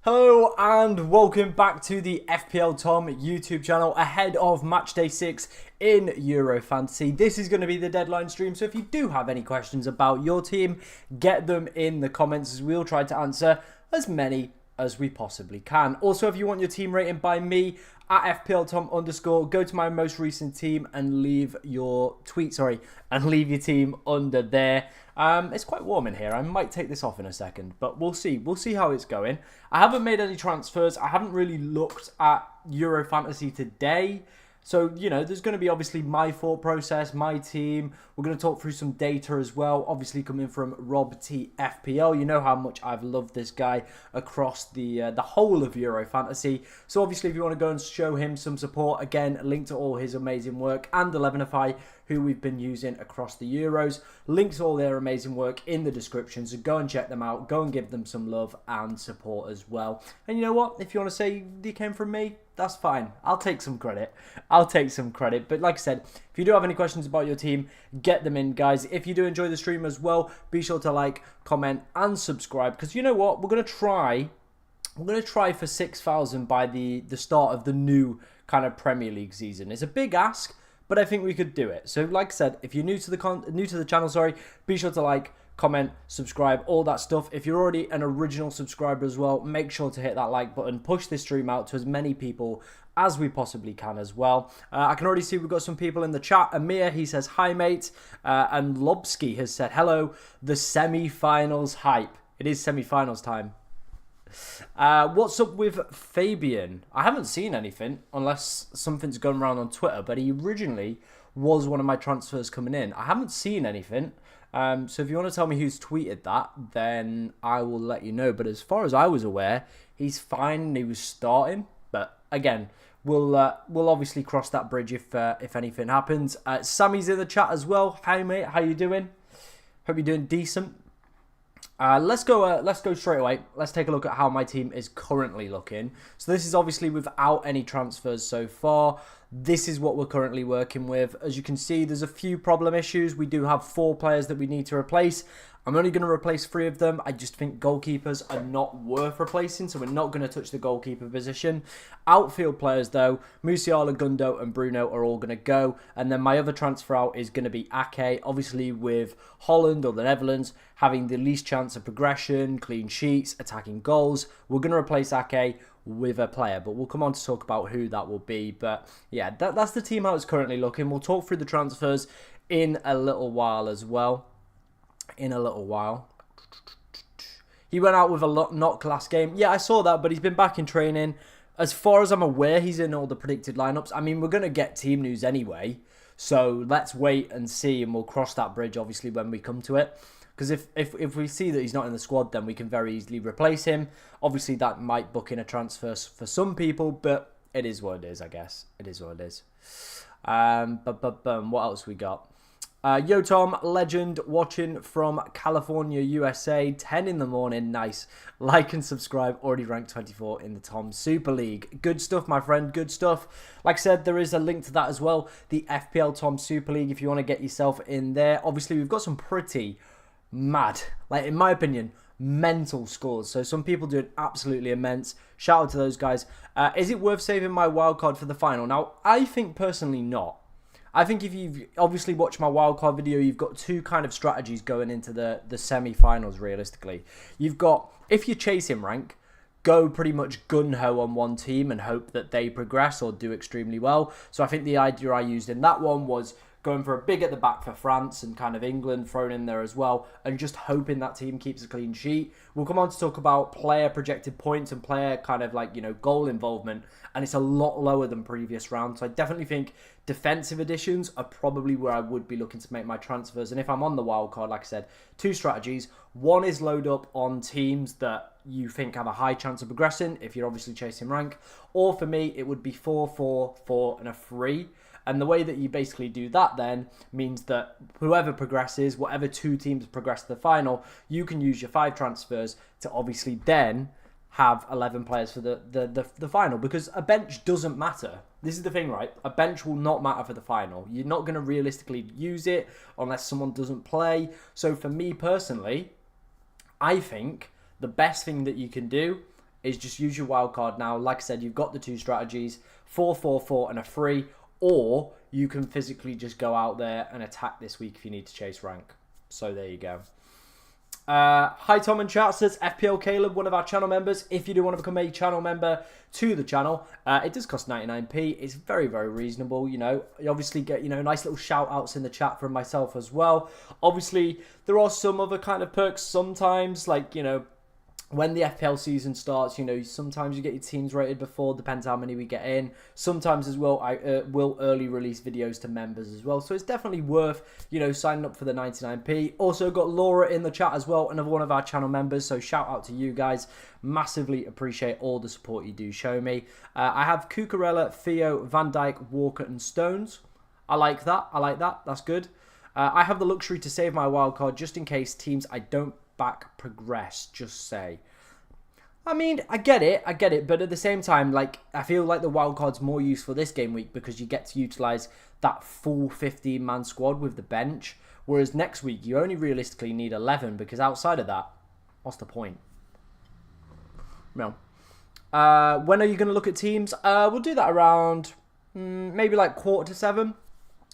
Hello and welcome back to the FPL Tom YouTube channel ahead of Matchday 6 in Euro Fantasy. This is going to be the deadline stream, so if you do have any questions about your team, get them in the comments as we'll try to answer as many as we possibly can. Also, if you want your team rating by me at FPLTom_, go to my most recent team and leave your leave your team under there. It's quite warm in here. I might take this off in a second, but we'll see. We'll see how it's going. I haven't made any transfers. I haven't really looked at Euro Fantasy today. So, you know, there's going to be obviously my thought process, my team. We're going to talk through some data as well. Obviously coming from Rob T FPL. You know how much I've loved this guy across the whole of Euro Fantasy. So obviously if you want to go and show him some support, again, a link to all his amazing work and 11FI, who we've been using across the Euros. Links to all their amazing work in the description. So go and check them out. Go and give them some love and support as well. And you know what? If you want to say they came from me, that's fine. I'll take some credit. But like I said, if you do have any questions about your team, get them in, guys. If you do enjoy the stream as well, be sure to like, comment, and subscribe. Because you know what? We're going to try for 6,000 by the start of the new kind of Premier League season. It's a big ask, but I think we could do it. So like I said, if you're new to the channel, be sure to like, comment, subscribe, all that stuff. If you're already an original subscriber as well, make sure to hit that like button, push this stream out to as many people as we possibly can as well. I can already see we've got some people in the chat. Amir, he says, hi mate. And Lobsky has said, hello, the semi-finals hype. It is semi-finals time. What's up with Fabian? I haven't seen anything unless something's gone around on Twitter, but he originally was one of my transfers coming in. I haven't seen anything. So if you want to tell me who's tweeted that, then I will let you know. But as far as I was aware, he's fine and he was starting. But again, we'll obviously cross that bridge if anything happens. Sammy's in the chat as well. Hi mate, how you doing? Hope you're doing decent. Let's go straight away. Let's take a look at how my team is currently looking. So this is obviously without any transfers so far. This is what we're currently working with. As you can see, there's a few problem issues. We do have 4 players that we need to replace. I'm only going to replace 3 of them. I just think goalkeepers are not worth replacing, so we're not going to touch the goalkeeper position. Outfield players, though, Musiala, Gundo, and Bruno are all going to go. And then my other transfer out is going to be Ake, obviously with Holland or the Netherlands having the least chance of progression, clean sheets, attacking goals. We're going to replace Ake with a player, but we'll come on to talk about who that will be. But yeah, that's the team how it's currently looking. We'll talk through the transfers in a little while as well. He went out with a not class game. Yeah, I saw that, but he's been back in training. As far as I'm aware, he's in all the predicted lineups. I mean, we're going to get team news anyway, so let's wait and see, and we'll cross that bridge, obviously, when we come to it. Because if we see that he's not in the squad, then we can very easily replace him. Obviously, that might book in a transfer for some people, but it is what it is, I guess. It is what it is. What else we got? Yo Tom, legend, watching from California, USA, 10 in the morning, nice. Like and subscribe, already ranked 24 in the Tom Super League. Good stuff, my friend, good stuff. Like I said, there is a link to that as well, the FPL Tom Super League, if you want to get yourself in there. Obviously, we've got some pretty mad, like in my opinion, mental scores. So some people doing absolutely immense. Shout out to those guys. Is it worth saving my wildcard for the final? Now, I think personally not. I think if you've obviously watched my wildcard video, you've got 2 kind of strategies going into the semi-finals realistically. You've got, if you're chasing rank, go pretty much gun-ho on one team and hope that they progress or do extremely well. So I think the idea I used in that one was going for a big at the back for France and kind of England thrown in there as well, and just hoping that team keeps a clean sheet. We'll come on to talk about player projected points and player kind of like, you know, goal involvement, and it's a lot lower than previous rounds. So I definitely think defensive additions are probably where I would be looking to make my transfers. And if I'm on the wild card, like I said, 2 strategies. One is load up on teams that you think have a high chance of progressing if you're obviously chasing rank, or for me it would be 4, 4, 4 and a 3. And the way that you basically do that then means that whoever progresses, whatever 2 teams progress to the final, you can use your 5 transfers to obviously then have 11 players for the final. Because a bench doesn't matter. This is the thing, right? A bench will not matter for the final. You're not going to realistically use it unless someone doesn't play. So for me personally, I think the best thing that you can do is just use your wild card now. Like I said, you've got the 2 strategies, 4-4-4 and a 3, or you can physically just go out there and attack this week if you need to chase rank. So there you go. Hi Tom and chat, says FPL Caleb, one of our channel members. If you do want to become a channel member to the channel, it does cost 99p. It's very, very reasonable. You know, you obviously get, you know, nice little shout outs in the chat from myself as well. Obviously, there are some other kind of perks sometimes, like, you know, when the FPL season starts, you know, sometimes you get your teams rated before, depends how many we get in. Sometimes as well, I will early release videos to members as well. So it's definitely worth, you know, signing up for the 99p. Also got Laura in the chat as well, another one of our channel members. So shout out to you guys. Massively appreciate all the support you do show me. I have Cucurella, Theo, Van Dijk, Walker and Stones. I like that. I like that. That's good. I have the luxury to save my wildcard just in case teams I don't back progress, just say. I mean, I get it, but at the same time, like, I feel like the wildcard's more useful this game week because you get to utilise that full 15-man squad with the bench, whereas next week you only realistically need 11 because outside of that, what's the point? No. When are you going to look at teams? We'll do that around maybe like 6:45.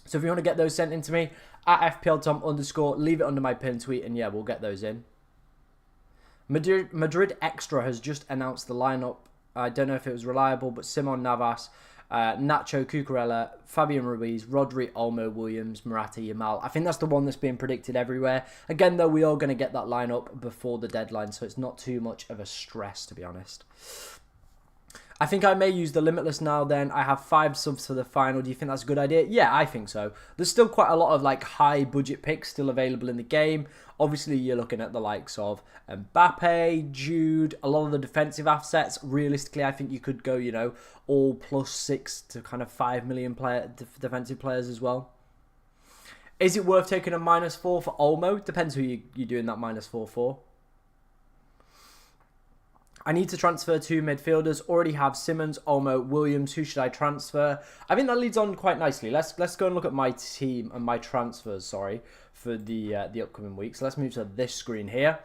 So if you want to get those sent in to me, at FPLTom_, leave it under my pin tweet, and yeah, we'll get those in. Madrid Extra has just announced the lineup. I don't know if it was reliable, but Simon Navas, Nacho, Cucurella, Fabian Ruiz, Rodri, Olmo, Williams, Morata, Yamal. I think that's the one that's being predicted everywhere. Again, though, we are going to get that lineup before the deadline, so it's not too much of a stress, to be honest. I think I may use the Limitless now then. I have 5 subs for the final. Do you think that's a good idea? Yeah, I think so. There's still quite a lot of like high budget picks still available in the game. Obviously, you're looking at the likes of Mbappe, Jude, a lot of the defensive assets. Realistically, I think you could go, you know, all +6 to kind of 5 million defensive players as well. Is it worth taking a -4 for Olmo? Depends who you're doing that -4 for. I need to transfer 2 midfielders. Already have Simmons, Olmo, Williams. Who should I transfer? I think that leads on quite nicely. Let's go and look at my team and my transfers, sorry, for the upcoming week. So let's move to this screen here.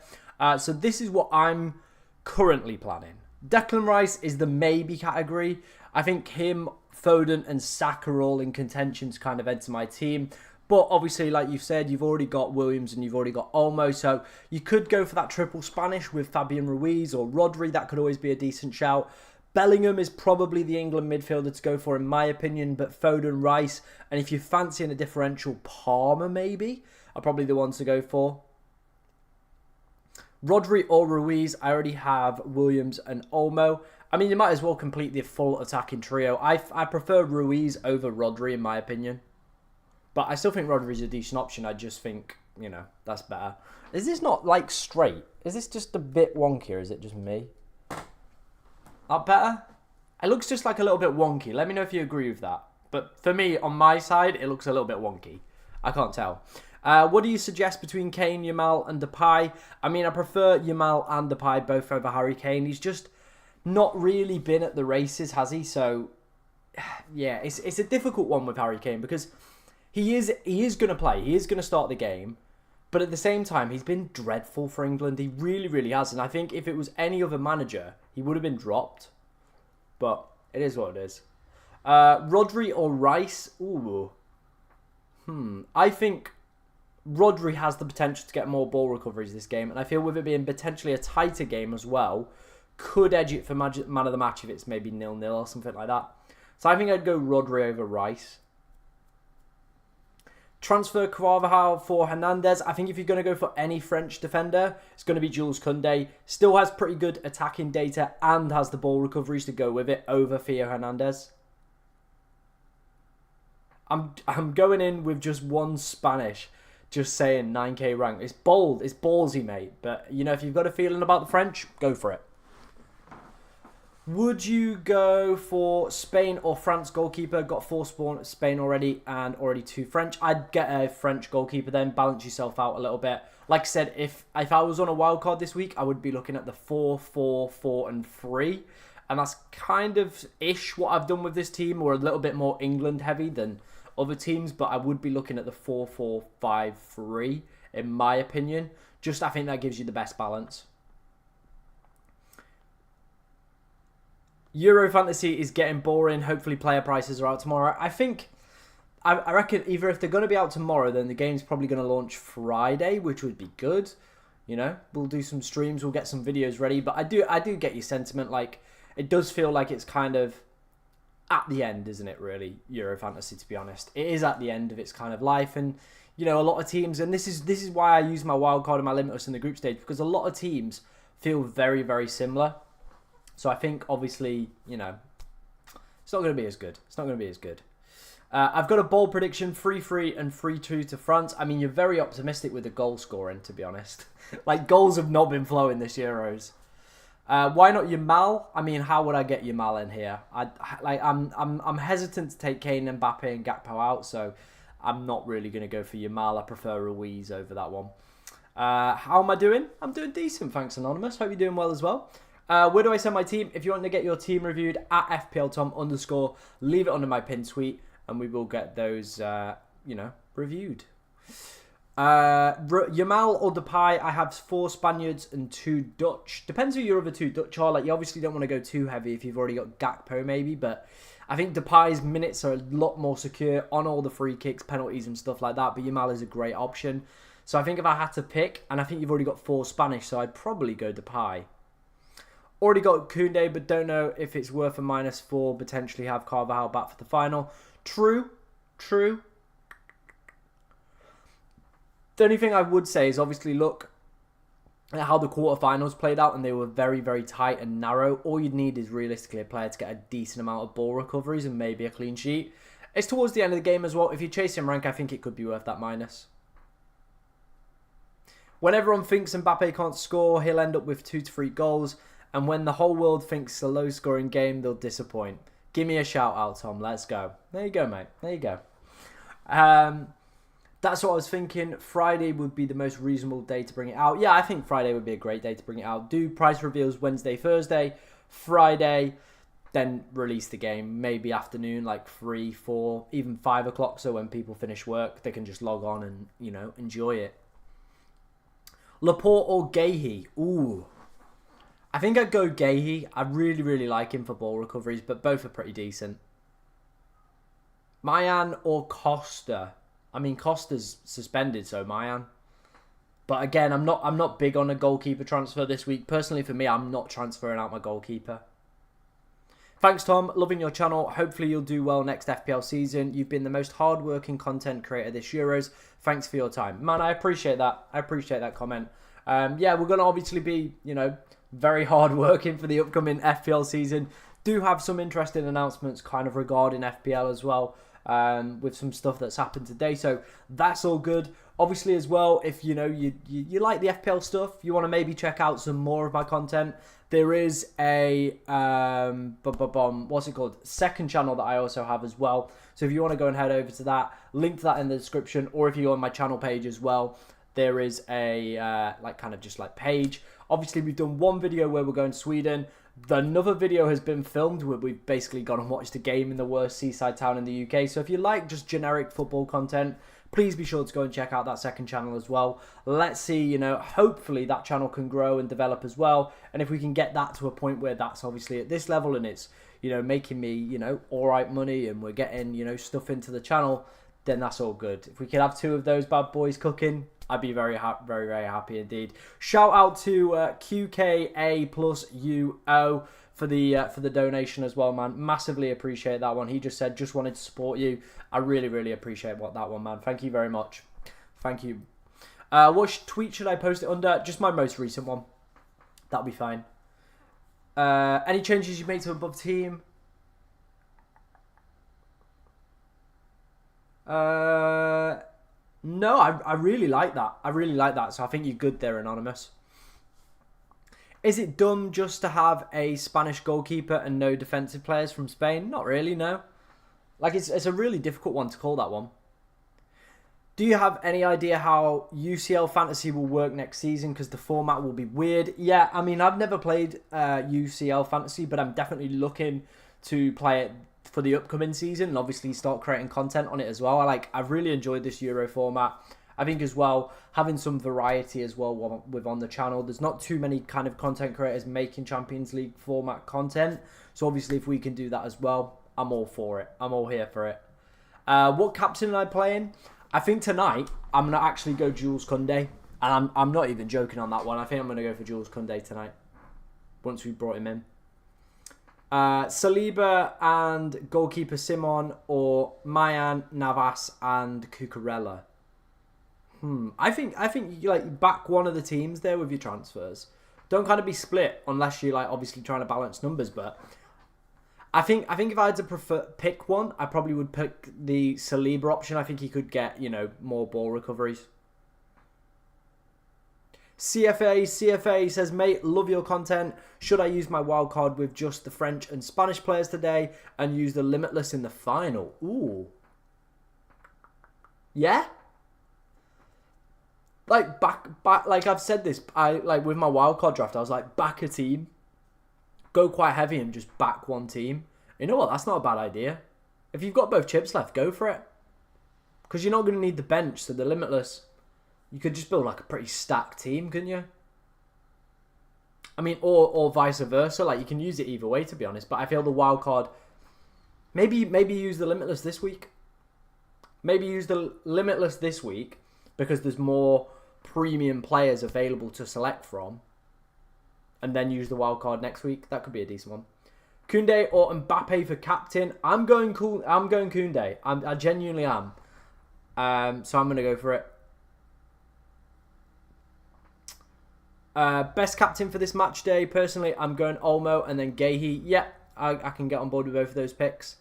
So this is what I'm currently planning. Declan Rice is the maybe category. I think him, Foden and Saka are all in contention to kind of enter my team. But obviously, like you've said, you've already got Williams and you've already got Olmo. So you could go for that triple Spanish with Fabian Ruiz or Rodri. That could always be a decent shout. Bellingham is probably the England midfielder to go for, in my opinion. But Foden, Rice, and if you're fancying a differential, Palmer maybe are probably the ones to go for. Rodri or Ruiz, I already have Williams and Olmo. I mean, you might as well complete the full attacking trio. I prefer Ruiz over Rodri, in my opinion. But I still think Rodri's a decent option. I just think, you know, that's better. Is this not, like, straight? Is this just a bit wonky, or is it just me? That better? It looks just, like, a little bit wonky. Let me know if you agree with that. But for me, on my side, it looks a little bit wonky. I can't tell. What do you suggest between Kane, Yamal, and Depay? I mean, I prefer Yamal and Depay both over Harry Kane. He's just not really been at the races, has he? So, yeah, it's a difficult one with Harry Kane because he is going to play. He is going to start the game. But at the same time, he's been dreadful for England. He really, really has. And I think if it was any other manager, he would have been dropped. But it is what it is. Rodri or Rice? Ooh. I think Rodri has the potential to get more ball recoveries this game. And I feel with it being potentially a tighter game as well, could edge it for man of the match if it's maybe 0-0 or something like that. So I think I'd go Rodri over Rice. Transfer Carvajal for Hernandez. I think if you're going to go for any French defender, it's going to be Jules Koundé. Still has pretty good attacking data and has the ball recoveries to go with it over Theo Hernandez. I'm going in with just one Spanish, just saying 9k rank. It's bold, it's ballsy, mate. But, you know, if you've got a feeling about the French, go for it. Would you go for Spain or France goalkeeper? Got 4 Spain already and already 2 French. I'd get a French goalkeeper then, balance yourself out a little bit. Like I said, if I was on a wild card this week, I would be looking at the 4-4-4-3. And that's kind of ish what I've done with this team. We're a little bit more England heavy than other teams, but I would be looking at the 4-4-5-3 in my opinion. Just I think that gives you the best balance. Euro Fantasy is getting boring. Hopefully player prices are out tomorrow. I reckon either if they're going to be out tomorrow, then the game's probably going to launch Friday, which would be good. You know, we'll do some streams, we'll get some videos ready. But I do get your sentiment. Like, it does feel like it's kind of at the end, isn't it, really, Euro Fantasy, to be honest. It is at the end of its kind of life. And, you know, a lot of teams, and this is why I use my wildcard and my limitless in the group stage, because a lot of teams feel very, very similar. So I think, obviously, you know, it's not going to be as good. It's not going to be as good. I've got a bold prediction, 3-3 and 3-2 to France. I mean, you're very optimistic with the goal scoring, to be honest. Like, goals have not been flowing this Euros. Why not Yamal? I mean, how would I get Yamal in here? I'm hesitant to take Kane, Mbappe, and Gakpo out, so I'm not really going to go for Yamal. I prefer Ruiz over that one. How am I doing? I'm doing decent, thanks, Anonymous. Hope you're doing well as well. Where do I send my team? If you want to get your team reviewed, at FPLTom_, leave it under my pin tweet, and we will get those, you know, reviewed. Yamal or Depay, I have 4 Spaniards and 2 Dutch. Depends who your other 2 Dutch are. Like, you obviously don't want to go too heavy if you've already got Gakpo, maybe, but I think Depay's minutes are a lot more secure on all the free kicks, penalties, and stuff like that, but Yamal is a great option. So I think if I had to pick, and I think you've already got 4 Spanish, so I'd probably go Depay. Already got Koundé, but don't know if it's worth a -4. Potentially have Carvajal back for the final. True. The only thing I would say is obviously look at how the quarterfinals played out, and they were very, very tight and narrow. All you'd need is realistically a player to get a decent amount of ball recoveries and maybe a clean sheet. It's towards the end of the game as well. If you're chasing rank, I think it could be worth that minus. When everyone thinks Mbappe can't score, he'll end up with 2 to 3 goals. And when the whole world thinks it's a low-scoring game, they'll disappoint. Give me a shout-out, Tom. Let's go. There you go, mate. There you go. That's what I was thinking. Friday would be the most reasonable day to bring it out. Yeah, I think Friday would be a great day to bring it out. Do price reveals Wednesday, Thursday, Friday, then release the game. Maybe afternoon, like 3, 4, even 5 o'clock. So when people finish work, they can just log on and, you know, enjoy it. Laporte or Gahey? Ooh. I think I'd go Gahey. I really, really like him for ball recoveries, but both are pretty decent. Mayan or Costa? I mean, Costa's suspended, so Mayan. But again, I'm not big on a goalkeeper transfer this week. Personally, for me, I'm not transferring out my goalkeeper. Thanks, Tom. Loving your channel. Hopefully, you'll do well next FPL season. You've been the most hard-working content creator this Euros. Thanks for your time. Man, I appreciate that. I appreciate that comment. Yeah, we're going to obviously be, you know, very hard working for the upcoming FPL season. Do have some interesting announcements kind of regarding FPL as well, with some stuff that's happened today. So that's all good. Obviously as well, if you know you like the FPL stuff, you want to maybe check out some more of my content. There is a what's it called? Second channel that I also have as well. So if you want to go and head over to that, link to that in the description, or if you go on my channel page as well, there is a page. Obviously, we've done one video where we're going to Sweden. Another video has been filmed where we've basically gone and watched a game in the worst seaside town in the UK. So if you like just generic football content, please be sure to go and check out that second channel as well. Let's see, you know, hopefully that channel can grow and develop as well. And if we can get that to a point where that's obviously at this level and it's, you know, making me, you know, all right money and we're getting, you know, stuff into the channel, then that's all good. If we could have 2 of those bad boys cooking, I'd be very, very, very happy indeed. Shout out to QKA+UO for the donation as well, man. Massively appreciate that one. He just said, just wanted to support you. I really, really appreciate that one, man. Thank you very much. Thank you. What tweet should I post it under? Just my most recent one. That'll be fine. Any changes you made to above team? No, I really like that. I really like that. So I think you're good there, Anonymous. Is it dumb just to have a Spanish goalkeeper and no defensive players from Spain? Not really, no. Like, it's a really difficult one to call, that one. Do you have any idea how UCL Fantasy will work next season? Because the format will be weird. Yeah, I mean, I've never played UCL Fantasy, but I'm definitely looking to play it for the upcoming season and obviously start creating content on it as well. I've really enjoyed this Euro format. I think as well, having some variety as well with on the channel. There's not too many kind of content creators making Champions League format content. So obviously if we can do that as well, I'm all for it. I'm all here for it. What captain am I playing? I think tonight I'm going to actually go Jules Koundé. And I'm not even joking on that one. I think I'm going to go for Jules Koundé tonight. Once we brought him in. Saliba and goalkeeper Simon, or Mayan, Navas and Cucurella. I think you like back one of the teams there with your transfers. Don't kind of be split unless you're like obviously trying to balance numbers. But I think if I had to pick one, I probably would pick the Saliba option. I think he could get more ball recoveries. CFA says, mate, love your content. Should I use my wild card with just the French and Spanish players today and use the Limitless in the final? Ooh. Yeah? Like, back, like I've said this, with my wild card draft, I was like, back a team. Go quite heavy and just back one team. You know what? That's not a bad idea. If you've got both chips left, go for it. Because you're not going to need the bench, so the Limitless... You could just build like a pretty stacked team, couldn't you? I mean, or vice versa. Like you can use it either way, to be honest. But I feel the wild card. Maybe use the Limitless this week. Maybe use the Limitless this week because there's more premium players available to select from. And then use the wild card next week. That could be a decent one. Koundé or Mbappe for captain. I'm going Koundé. I genuinely am. So I'm gonna go for it. Best captain for this match day. Personally, I'm going Olmo and then Guéhi. Yeah, I can get on board with both of those picks.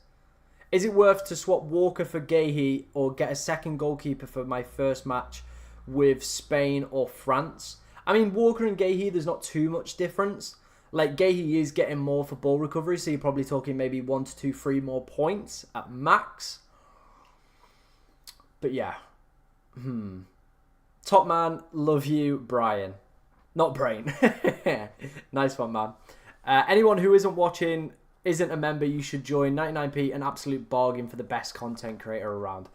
Is it worth to swap Walker for Guéhi or get a second goalkeeper for my first match with Spain or France? I mean, Walker and Guéhi, there's not too much difference. Like, Guéhi is getting more for ball recovery, so you're probably talking maybe 1 to 2, 3 more points at max. But yeah. Top man, love you, Brian. Not Brain. Nice one, man. Anyone who isn't watching, isn't a member, you should join. 99p, an absolute bargain for the best content creator around.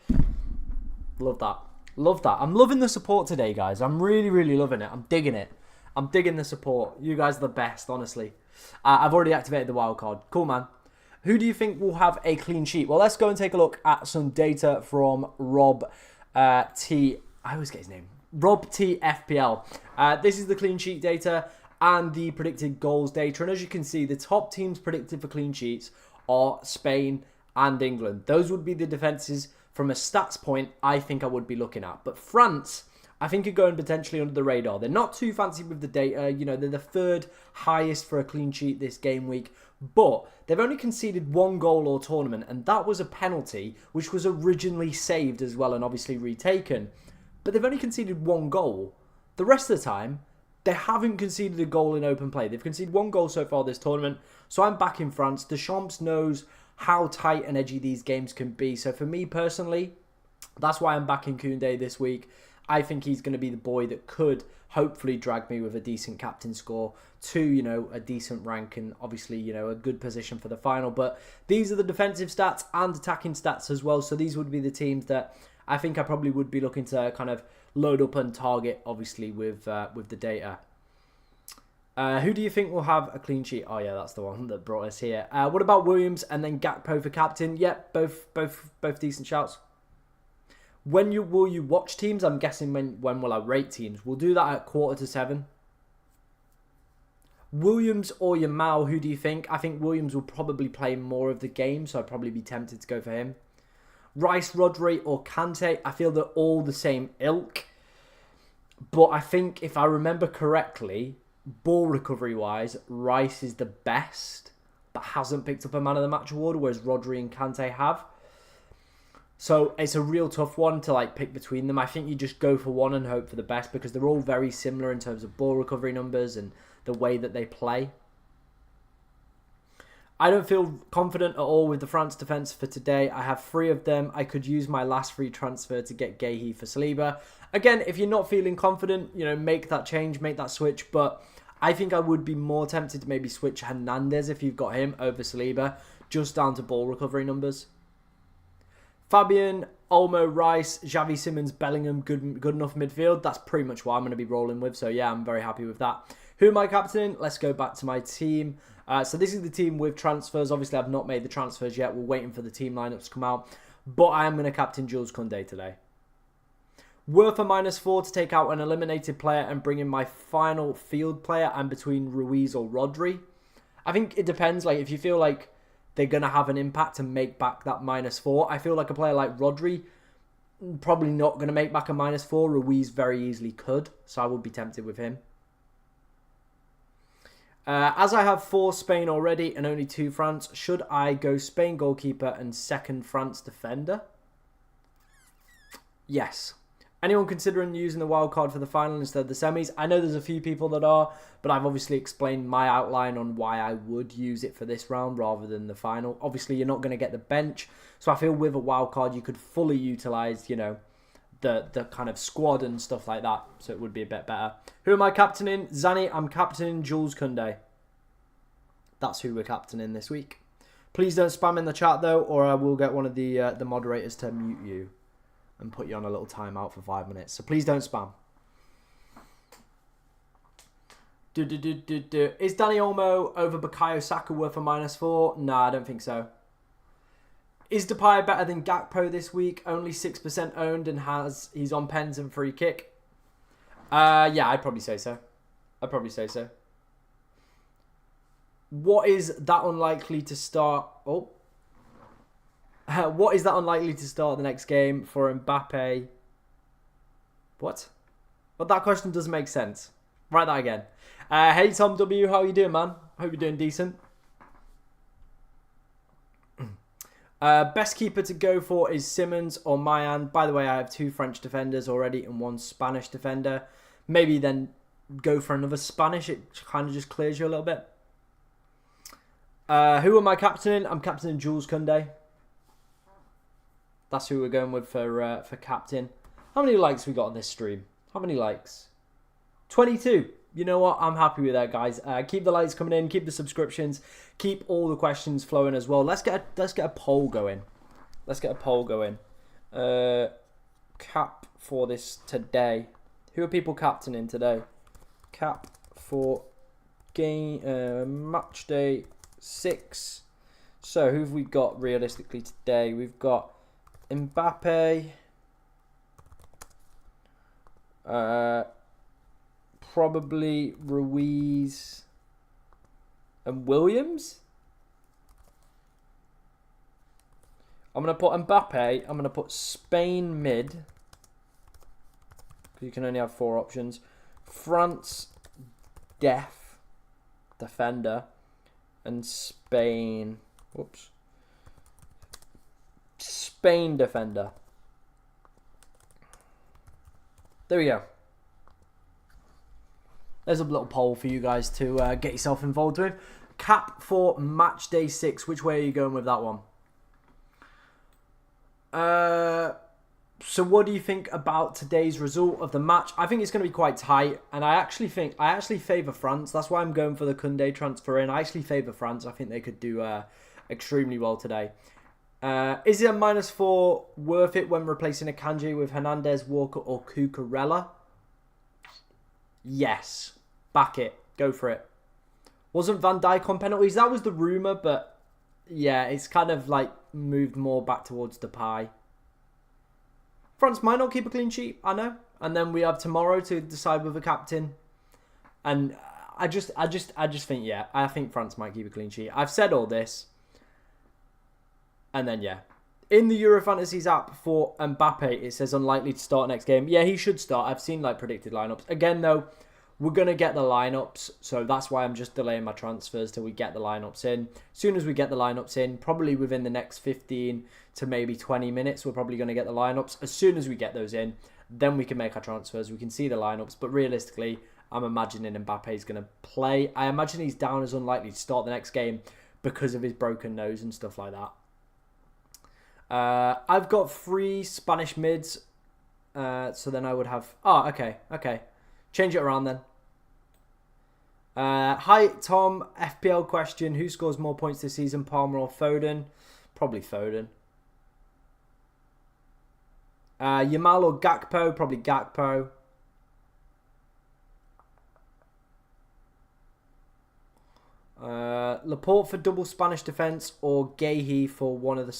Love that. Love that. I'm loving the support today, guys. I'm really, really loving it. I'm digging it. I'm digging the support. You guys are the best, honestly. I've already activated the wild card. Cool, man. Who do you think will have a clean sheet? Well, let's go and take a look at some data from Rob T. I always get his name. Rob T FPL. This is the clean sheet data and the predicted goals data. And as you can see, the top teams predicted for clean sheets are Spain and England. Those would be the defences from a stats point I think I would be looking at. But France, I think, are going potentially under the radar. They're not too fancy with the data. They're the third highest for a clean sheet this game week. But they've only conceded 1 goal all tournament. And that was a penalty, which was originally saved as well and obviously retaken. But they've only conceded 1 goal. The rest of the time, they haven't conceded a goal in open play. They've conceded 1 goal so far this tournament. So I'm back in France. Deschamps knows how tight and edgy these games can be. So for me personally, that's why I'm backing Koundé this week. I think he's going to be the boy that could hopefully drag me with a decent captain score to, a decent rank and obviously, a good position for the final. But these are the defensive stats and attacking stats as well. So these would be the teams that I think I probably would be looking to kind of load up and target, obviously, with the data. Who do you think will have a clean sheet? Oh, yeah, that's the one that brought us here. What about Williams and then Gakpo for captain? Yep, both decent shouts. When will you watch teams? I'm guessing when will I rate teams? We'll do that at 6:45. Williams or Yamal, who do you think? I think Williams will probably play more of the game, so I'd probably be tempted to go for him. Rice, Rodri or Kante, I feel they're all the same ilk. But I think if I remember correctly, ball recovery-wise, Rice is the best, but hasn't picked up a Man of the Match award, whereas Rodri and Kante have. So it's a real tough one to pick between them. I think you just go for one and hope for the best because they're all very similar in terms of ball recovery numbers and the way that they play. I don't feel confident at all with the France defence for today. I have 3 of them. I could use my last free transfer to get Guéhi for Saliba. Again, if you're not feeling confident, make that change, make that switch. But I think I would be more tempted to maybe switch Hernandez if you've got him over Saliba, just down to ball recovery numbers. Fabian Olmo, Rice, Xavi Simons, Bellingham, good enough midfield. That's pretty much what I'm going to be rolling with. So yeah, I'm very happy with that. Who am I captaining? Let's go back to my team. So this is the team with transfers. Obviously, I've not made the transfers yet. We're waiting for the team lineups to come out. But I am going to captain Jules Koundé today. Worth a -4 to take out an eliminated player and bring in my final field player. I'm between Ruiz or Rodri. I think it depends. Like, if you feel like they're going to have an impact to make back that -4. I feel like a player like Rodri, probably not going to make back a -4. Ruiz very easily could. So I would be tempted with him. As I have 4 Spain already and only 2 France, should I go Spain goalkeeper and second France defender? Yes. Anyone considering using the wild card for the final instead of the semis? I know there's a few people that are, but I've obviously explained my outline on why I would use it for this round rather than the final. Obviously, you're not going to get the bench, so I feel with a wild card you could fully utilise, you know, the kind of squad and stuff like that, so it would be a bit better. Who am I captaining? Zani, I'm captaining Jules Koundé. That's who we're captaining this week. Please don't spam in the chat though, or I will get one of the moderators to mute you and put you on a little timeout for 5 minutes. So please don't spam. Is Dani Olmo over Bukayo Saka worth a -4? No, I don't think so. Is Depay better than Gakpo this week? Only 6% owned and he's on pens and free kick. Yeah, I'd probably say so. What is that unlikely to start? Oh. What is that unlikely to start the next game for Mbappe? What? Well, that question doesn't make sense. Write that again. Hey, Tom W. How you doing, man? Hope you're doing decent. Best keeper to go for is Simons or Mayan. By the way, I have 2 French defenders already and 1 Spanish defender. Maybe then go for another Spanish. It kind of just clears you a little bit. Who am I captaining? I'm captaining Jules Koundé. That's who we're going with for captain. How many likes we got on this stream? How many likes? 22. You know what? I'm happy with that, guys. Keep the likes coming in. Keep the subscriptions. Keep all the questions flowing as well. Let's get a poll going. Cap for this today. Who are people captaining today? Cap for game match day 6. So who have we got realistically today? We've got Mbappe. Probably Ruiz and Williams. I'm going to put Mbappe. I'm going to put Spain mid. Because you can only have 4 options. France defender. And Spain. Whoops. Spain defender. There we go. There's a little poll for you guys to get yourself involved with. Cap for match day 6. Which way are you going with that one? So what do you think about today's result of the match? I think it's going to be quite tight. And I actually favour France. That's why I'm going for the Koundé transfer in. I actually favour France. I think they could do extremely well today. Is it a -4 worth it when replacing Akanji with Hernandez, Walker or Cucurella? Yes. Back it. Go for it. Wasn't Van Dijk on penalties? That was the rumour, but yeah, it's kind of like moved more back towards Depay. France might not keep a clean sheet, I know. And then we have tomorrow to decide with the captain. And I just think, yeah, I think France might keep a clean sheet. I've said all this. And then, yeah. In the Euro Fantasies app for Mbappe, it says unlikely to start next game. Yeah, he should start. I've seen like predicted lineups. Again, though, we're going to get the lineups. So that's why I'm just delaying my transfers till we get the lineups in. As soon as we get the lineups in, probably within the next 15 to maybe 20 minutes, we're probably going to get the lineups. As soon as we get those in, then we can make our transfers. We can see the lineups. But realistically, I'm imagining Mbappe is going to play. I imagine he's down as unlikely to start the next game because of his broken nose and stuff like that. I've got 3 Spanish mids. So then I would have... Oh, okay. Change it around then. Hi, Tom. FPL question. Who scores more points this season, Palmer or Foden? Probably Foden. Yamal or Gakpo? Probably Gakpo. Laporte for double Spanish defence or Guehi for one of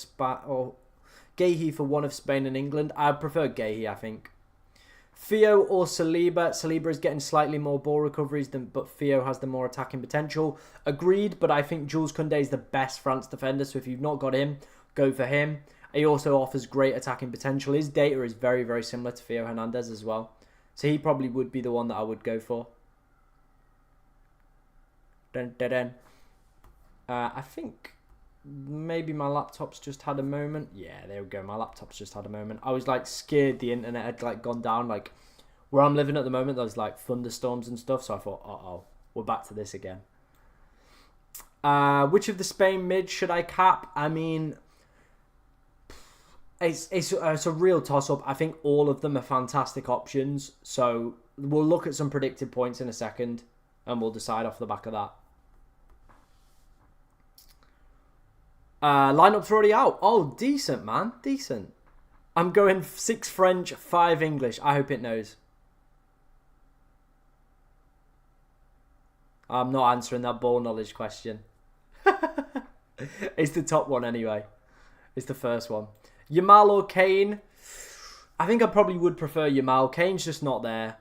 Spain and England. I prefer Guehi, I think. Theo or Saliba. Saliba is getting slightly more ball recoveries, but Theo has the more attacking potential. Agreed, but I think Jules Koundé is the best France defender, so if you've not got him, go for him. He also offers great attacking potential. His data is very, very similar to Theo Hernandez as well. So he probably would be the one that I would go for. I think maybe my laptop's just had a moment. Yeah, there we go. My laptop's just had a moment. I was like scared the internet had like gone down. Like where I'm living at the moment, there's like thunderstorms and stuff. So I thought, uh-oh, we're back to this again. Which of the Spain mids should I cap? I mean, it's a real toss-up. I think all of them are fantastic options. So we'll look at some predicted points in a second, and we'll decide off the back of that. Lineup's already out. Oh, decent, man. Decent. I'm going 6 French, 5 English. I hope it knows. I'm not answering that ball knowledge question. It's the top one anyway. It's the first one. Yamal or Kane? I think I probably would prefer Yamal. Kane's just not there.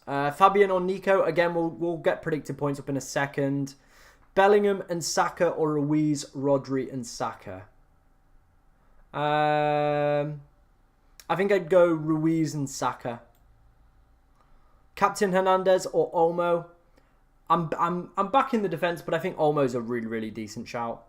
Fabian or Nico? Again, we'll get predicted points up in a second. Bellingham and Saka or Ruiz, Rodri and Saka? I think I'd go Ruiz and Saka. Captain Hernandez or Olmo? I'm back in the defence, but I think Olmo's a really, really decent shout.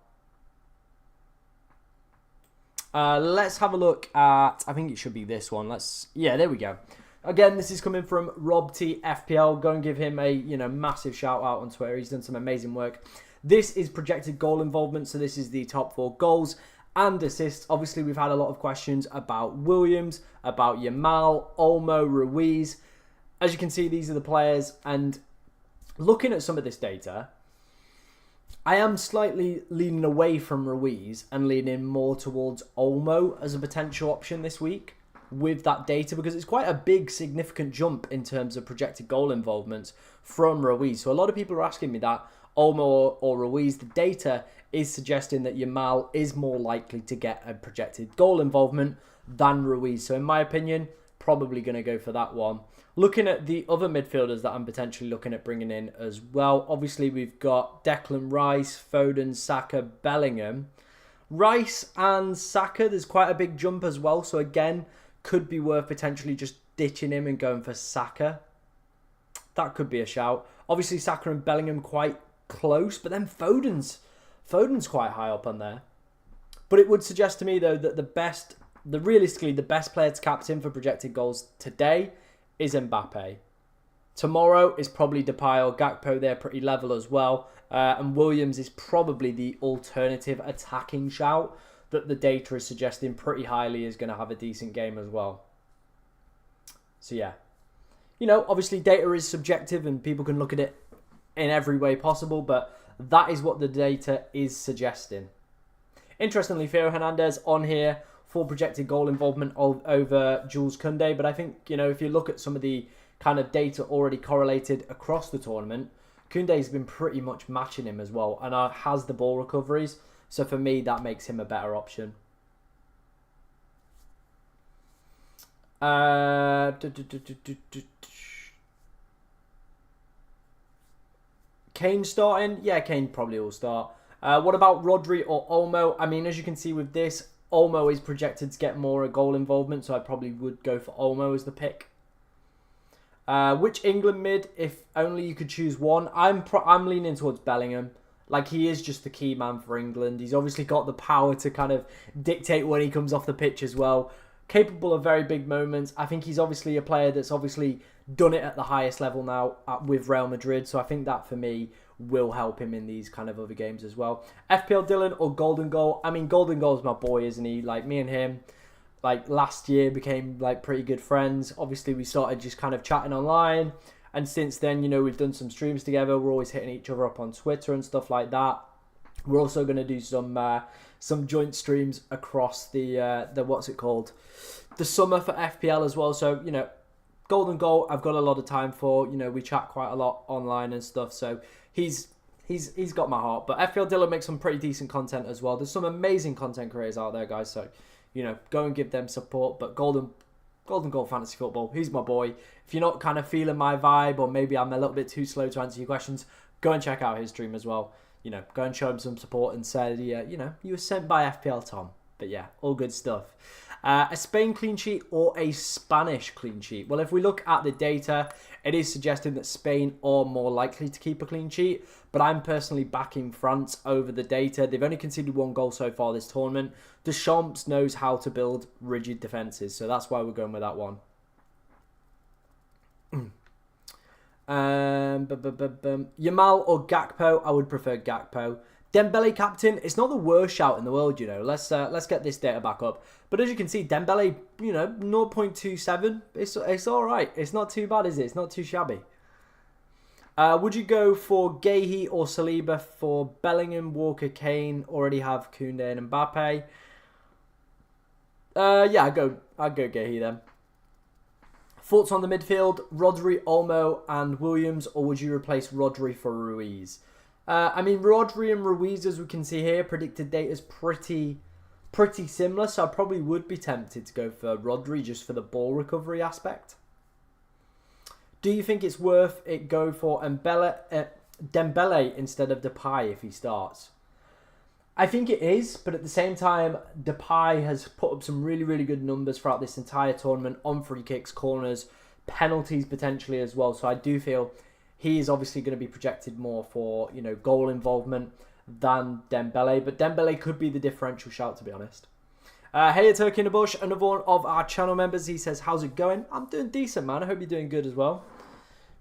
Let's have a look at, I think it should be this one. Yeah, there we go. Again, this is coming from Rob T FPL. Go and give him a massive shout out on Twitter. He's done some amazing work. This is projected goal involvement, so this is the top 4 goals and assists. Obviously, we've had a lot of questions about Williams, about Yamal, Olmo, Ruiz. As you can see, these are the players, and looking at some of this data, I am slightly leaning away from Ruiz and leaning more towards Olmo as a potential option this week with that data, because it's quite a big, significant jump in terms of projected goal involvement from Ruiz. So a lot of people are asking me that, Olmo or Ruiz. The data is suggesting that Yamal is more likely to get a projected goal involvement than Ruiz. So in my opinion, probably going to go for that one. Looking at the other midfielders that I'm potentially looking at bringing in as well, obviously we've got Declan Rice, Foden, Saka, Bellingham. Rice and Saka, there's quite a big jump as well. So again, could be worth potentially just ditching him and going for Saka. That could be a shout. Obviously Saka and Bellingham quite close, but then Foden's quite high up on there. But it would suggest to me though that realistically the best player to captain for projected goals today is Mbappe. Tomorrow is probably Depay or Gakpo. They're pretty level as well. And Williams is probably the alternative attacking shout that the data is suggesting pretty highly is going to have a decent game as well. So yeah. Obviously data is subjective and people can look at it in every way possible, but that is what the data is suggesting. Interestingly, Theo Hernandez on here for projected goal involvement over Jules Koundé, but I think, if you look at some of the kind of data already correlated across the tournament, Koundé's been pretty much matching him as well and has the ball recoveries. So for me, that makes him a better option. Kane starting? Yeah, Kane probably will start. What about Rodri or Olmo? I mean, as you can see with this, Olmo is projected to get more goal involvement, so I probably would go for Olmo as the pick. Which England mid, if only you could choose one? I'm leaning towards Bellingham. Like, he is just the key man for England. He's obviously got the power to kind of dictate when he comes off the pitch as well. Capable of very big moments. I think he's obviously a player that's obviously done it at the highest level now with Real Madrid. So I think that, for me, will help him in these kind of other games as well. FPL Dylan or Golden Goal? I mean, Golden Goal is my boy, isn't he? Like, me and him, like, last year became, like, pretty good friends. Obviously, we started just kind of chatting online. And since then, we've done some streams together. We're always hitting each other up on Twitter and stuff like that. We're also going to do some joint streams across the what's it called, the summer for FPL as well. So Golden Goal, I've got a lot of time for. We chat quite a lot online and stuff. So he's got my heart. But FPL Dylan makes some pretty decent content as well. There's some amazing content creators out there, guys. So go and give them support. But Golden Goal Fantasy Football, he's my boy. If you're not kind of feeling my vibe, or maybe I'm a little bit too slow to answer your questions, go and check out his stream as well. Go and show him some support and say, you were sent by FPL Tom. But yeah, all good stuff. A Spain clean sheet or a Spanish clean sheet? Well, if we look at the data, it is suggesting that Spain are more likely to keep a clean sheet. But I'm personally backing France over the data. They've only conceded 1 goal so far this tournament. Deschamps knows how to build rigid defences. So that's why we're going with that one. Yamal or Gakpo? I would prefer Gakpo. Dembele captain, it's not the worst shout in the world, Let's get this data back up. But as you can see, Dembele, 0.27. It's all right. It's not too bad, is it? It's not too shabby. Would you go for Guehi or Saliba for Bellingham, Walker, Kane? Already have Koundé and Mbappe. Yeah, I'd go Guehi then. Thoughts on the midfield, Rodri, Olmo and Williams, or would you replace Rodri for Ruiz? Rodri and Ruiz, as we can see here, predicted data is pretty similar, so I probably would be tempted to go for Rodri just for the ball recovery aspect. Do you think it's worth it go for Dembele instead of Depay if he starts? I think it is, but at the same time, Depay has put up some really, really good numbers throughout this entire tournament on free kicks, corners, penalties potentially as well. So I do feel he is obviously going to be projected more for, goal involvement than Dembele. But Dembele could be the differential shout, to be honest. Hey, it's Turkey in the Bush, another one of our channel members. He says, how's it going? I'm doing decent, man. I hope you're doing good as well.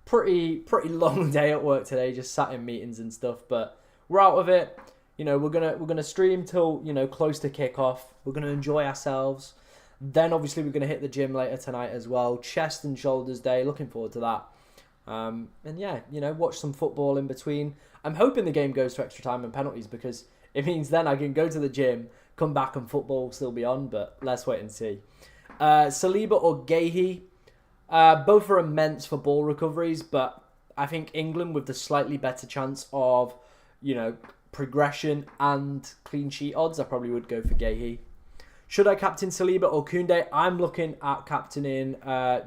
Pretty long day at work today, just sat in meetings and stuff. But we're out of it. We're gonna stream till close to kickoff. We're gonna enjoy ourselves. Then obviously we're gonna hit the gym later tonight as well. Chest and shoulders day. Looking forward to that. And yeah, watch some football in between. I'm hoping the game goes to extra time and penalties because it means then I can go to the gym, come back and football will still be on. But let's wait and see. Saliba or Guehi. Both are immense for ball recoveries, but I think England with the slightly better chance of progression and clean sheet odds, I probably would go for Guehi. Should I captain Saliba or Koundé? I'm looking at captaining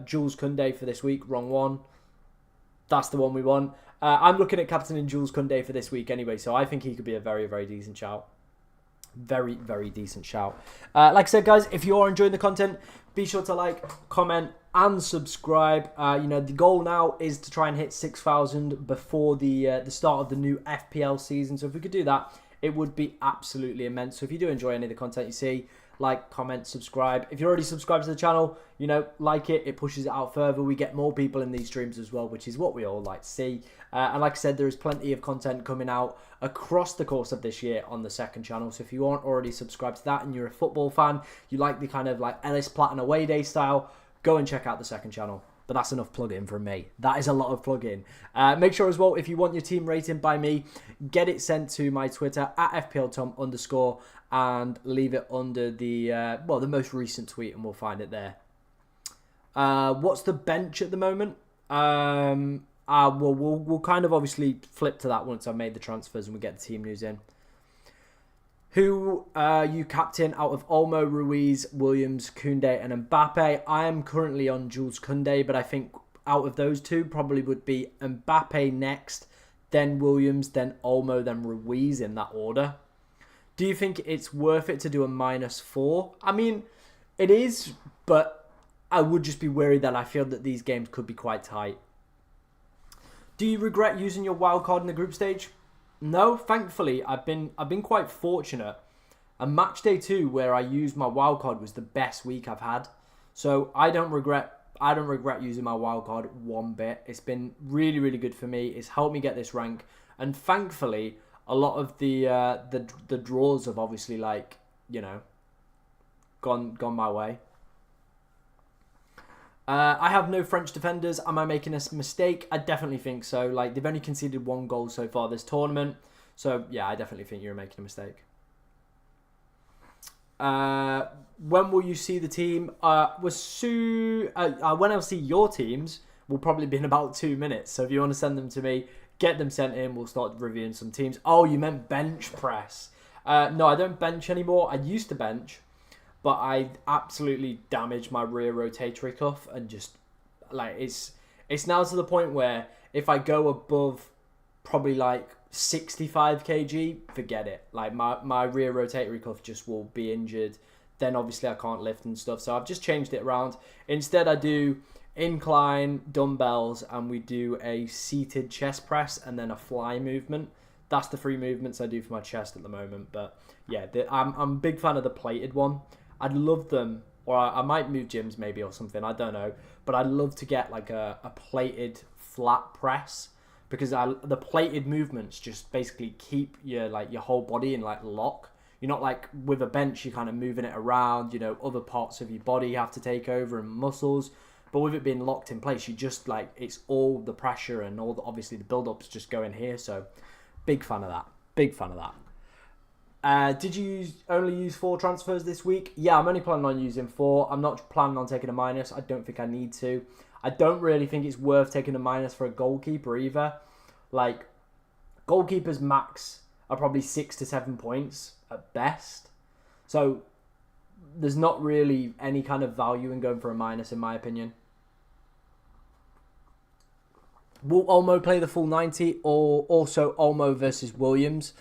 Jules Koundé for this week. Wrong one. That's the one we want. I'm looking at captaining Jules Koundé for this week anyway, so I think he could be a very, very decent shout. Very, very decent shout. Like I said, guys, if you are enjoying the content, be sure to like, comment, and subscribe. The goal now is to try and hit 6,000 before the start of the new FPL season. So if we could do that, it would be absolutely immense. So if you do enjoy any of the content you see, like, comment, subscribe. If you're already subscribed to the channel, like it. It pushes it out further. We get more people in these streams as well, which is what we all like to see. And like I said, there is plenty of content coming out across the course of this year on the second channel. So if you aren't already subscribed to that and you're a football fan, you like the kind of like Ellis Platten away day style, go and check out the second channel. But that's enough plug-in from me. That is a lot of plug-in. Make sure as well, if you want your team rating by me, get it sent to my Twitter at FPLTom_, and leave it under the the most recent tweet, and we'll find it there. What's the bench at the moment? We'll kind of obviously flip to that once I've made the transfers and we get the team news in. Who you captain out of Olmo, Ruiz, Williams, Koundé and Mbappe? I am currently on Jules Koundé, but I think out of those two probably would be Mbappe next, then Williams, then Olmo, then Ruiz in that order. Do you think it's worth it to do a -4? I mean, it is, but I would just be worried that I feel that these games could be quite tight. Do you regret using your wildcard in the group stage? No, thankfully, I've been quite fortunate. And Matchday 2, where I used my wildcard, was the best week I've had. So I don't regret using my wildcard one bit. It's been really, really good for me. It's helped me get this rank. And thankfully, a lot of the draws have obviously gone my way. I have no French defenders. Am I making a mistake? I definitely think so. They've only conceded 1 goal so far this tournament. So, yeah, I definitely think you're making a mistake. When will you see the team? When I'll see your teams will probably be in about 2 minutes. So if you want to send them to me, get them sent in. We'll start reviewing some teams. Oh, you meant bench press. No, I don't bench anymore. I used to bench, but I absolutely damaged my rear rotatory cuff and just like it's now to the point where if I go above probably like 65 kg, forget it. Like my rear rotatory cuff just will be injured. Then obviously I can't lift and stuff. So I've just changed it around. Instead I do incline, dumbbells, and we do a seated chest press and then a fly movement. That's the 3 movements I do for my chest at the moment. But yeah, I'm a big fan of the plated one. I'd love them, or I might move gyms maybe or something. I don't know. But I'd love to get like a plated flat press, because the plated movements just basically keep your whole body in like lock. You're not like with a bench, you're kind of moving it around, other parts of your body have to take over and muscles. But with it being locked in place, you just like, it's all the pressure and obviously the build-ups just go in here. So big fan of that. Big fan of that. Did you only use 4 transfers this week? Yeah, I'm only planning on using 4. I'm not planning on taking a minus. I don't think I need to. I don't really think it's worth taking a minus for a goalkeeper either. Like, goalkeepers max are probably 6 to 7 points at best. So there's not really any kind of value in going for a minus, in my opinion. Will Olmo play the full 90, or also Olmo versus Williams?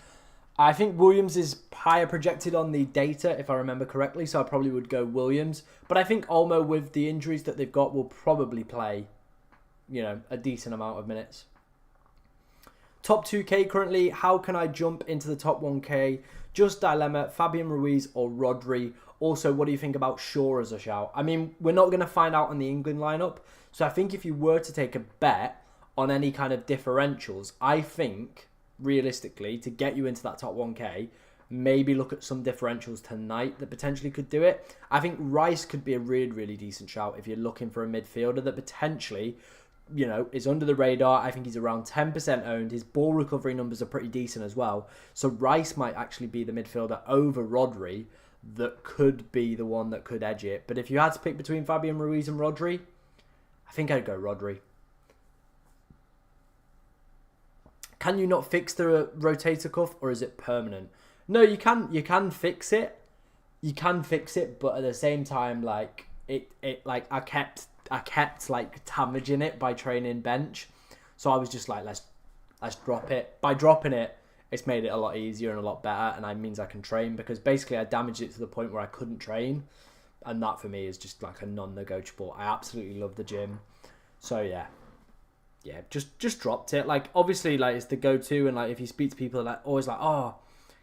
I think Williams is higher projected on the data, if I remember correctly, so I probably would go Williams. But I think Olmo, with the injuries that they've got, will probably play, a decent amount of minutes. Top 2K currently, how can I jump into the top 1K? Just dilemma, Fabian Ruiz or Rodri. Also, what do you think about Shaw as a shout? I mean, we're not going to find out on the England lineup. So I think if you were to take a bet on any kind of differentials, I think, realistically, to get you into that top 1K, maybe look at some differentials tonight that potentially could do it. I think Rice could be a really, really decent shout if you're looking for a midfielder that potentially, is under the radar. I think he's around 10% owned. His ball recovery numbers are pretty decent as well. So Rice might actually be the midfielder over Rodri that could be the one that could edge it. But if you had to pick between Fabian Ruiz and Rodri, I think I'd go Rodri. Can you not fix the rotator cuff, or is it permanent? No, you can fix it. You can fix it, but at the same time, like I kept like damaging it by training bench. So I was just like, let's drop it. By dropping it, it's made it a lot easier and a lot better, and that means I can train, because basically I damaged it to the point where I couldn't train, and that for me is just like a non-negotiable. I absolutely love the gym. So yeah, just dropped it. Like, obviously, like, it's the go-to, and like if you speak to people, like, always like, oh,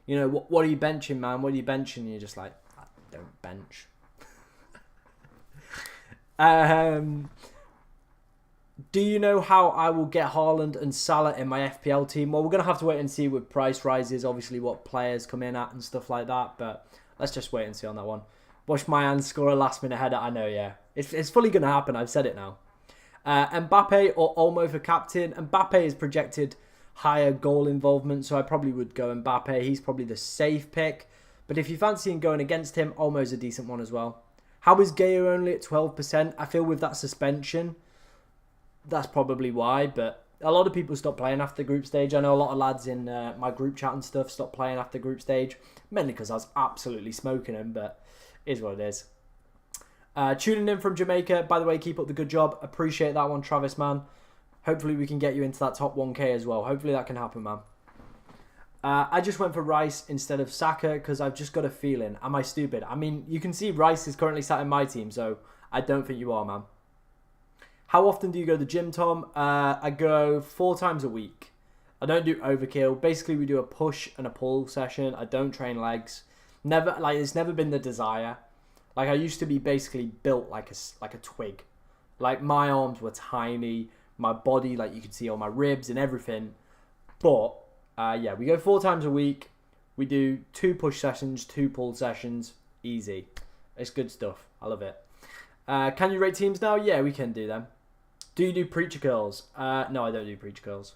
what are you benching, man? What are you benching? And you're just like, I don't bench. Do you know how I will get Haaland and Salah in my FPL team? Well, we're going to have to wait and see with price rises, obviously what players come in at and stuff like that, but let's just wait and see on that one. Watch my hand score a last minute header. I know, yeah. It's fully going to happen. I've said it now. Mbappe or Olmo for captain. Mbappe is projected higher goal involvement, so I probably would go Mbappe. He's probably the safe pick. But if you fancy going against him, Olmo's a decent one as well. How is Gaio only at 12%? I feel with that suspension, that's probably why. But a lot of people stop playing after the group stage. I know a lot of lads in my group chat and stuff stopped playing after group stage. Mainly because I was absolutely smoking him, but it is what it is. Tuning in from Jamaica. By the way, keep up the good job. Appreciate that one, Travis, man. Hopefully we can get you into that top 1K as well. Hopefully that can happen, man. I just went for Rice instead of Saka because I've just got a feeling. Am I stupid? I mean, you can see Rice is currently sat in my team, so I don't think you are, man. How often do you go to the gym, Tom? I go 4 times a week. I don't do overkill. Basically, we do a push and a pull session. I don't train legs. Never, like, it's never been the desire. Like, I used to be basically built like a twig. Like, my arms were tiny. My body, like, you could see all my ribs and everything. But yeah, we go 4 times a week. We do 2 push sessions, 2 pull sessions. Easy. It's good stuff. I love it. Can you rate teams now? Yeah, we can do them. Do you do preacher curls? No, I don't do preacher curls.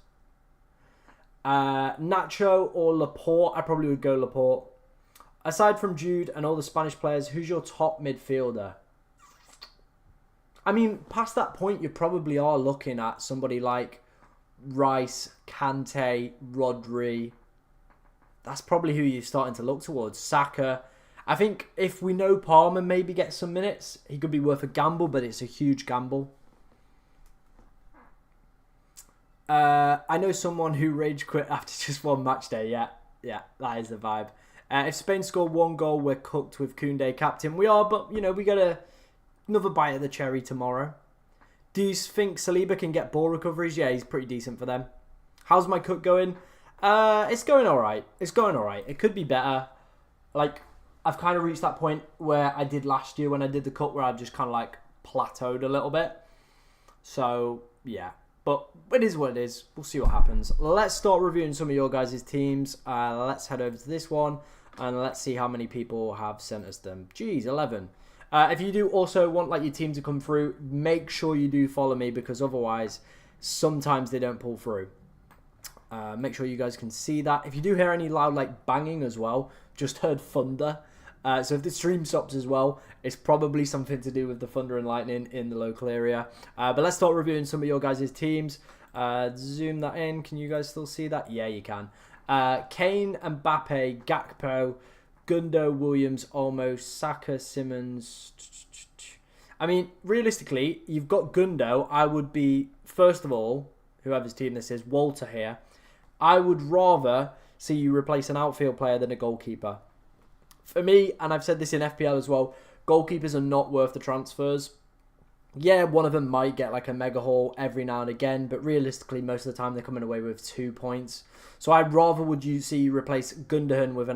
Nacho or Laporte? I probably would go Laporte. Aside from Jude and all the Spanish players, who's your top midfielder? I mean, past that point, you probably are looking at somebody like Rice, Kante, Rodri. That's probably who you're starting to look towards. Saka. I think if we know Palmer maybe gets some minutes, he could be worth a gamble, but it's a huge gamble. I know someone who rage quit after just one match day. Yeah, that is the vibe. If Spain score 1 goal, we're cooked with Koundé captain. We are, but, you know, we get another bite of the cherry tomorrow. Do you think Saliba can get ball recoveries? Yeah, he's pretty decent for them. How's my cook going? It's going alright. It's going alright. It could be better. Like, I've kind of reached that point where I did last year when I did the cut, where I've just kind of like plateaued a little bit. So, yeah. But it is what it is. We'll see what happens. Let's start reviewing some of your guys' teams. Let's head over to this one. And let's see how many people have sent us them. Geez, 11. If you do also want like your team to come through, make sure you do follow me, because otherwise sometimes they don't pull through. Make sure you guys can see that. If you do hear any loud like banging as well, just heard thunder. So if the stream stops as well, it's probably something to do with the thunder and lightning in the local area. But let's start reviewing some of your guys' teams. Zoom that in. Can you guys still see that? Yeah, you can. Kane, Mbappe, Gakpo, Gundo, Williams, Olmo, Saka, Simmons. I mean, realistically, you've got Gundo. I would be, first of all, whoever's team this is, Walter here. I would rather see you replace an outfield player than a goalkeeper. For me, and I've said this in FPL as well, goalkeepers are not worth the transfers. Yeah, one of them might get like a mega haul every now and again, but realistically, most of the time they're coming away with 2 points. So I'd rather would you see you replace Gundogan with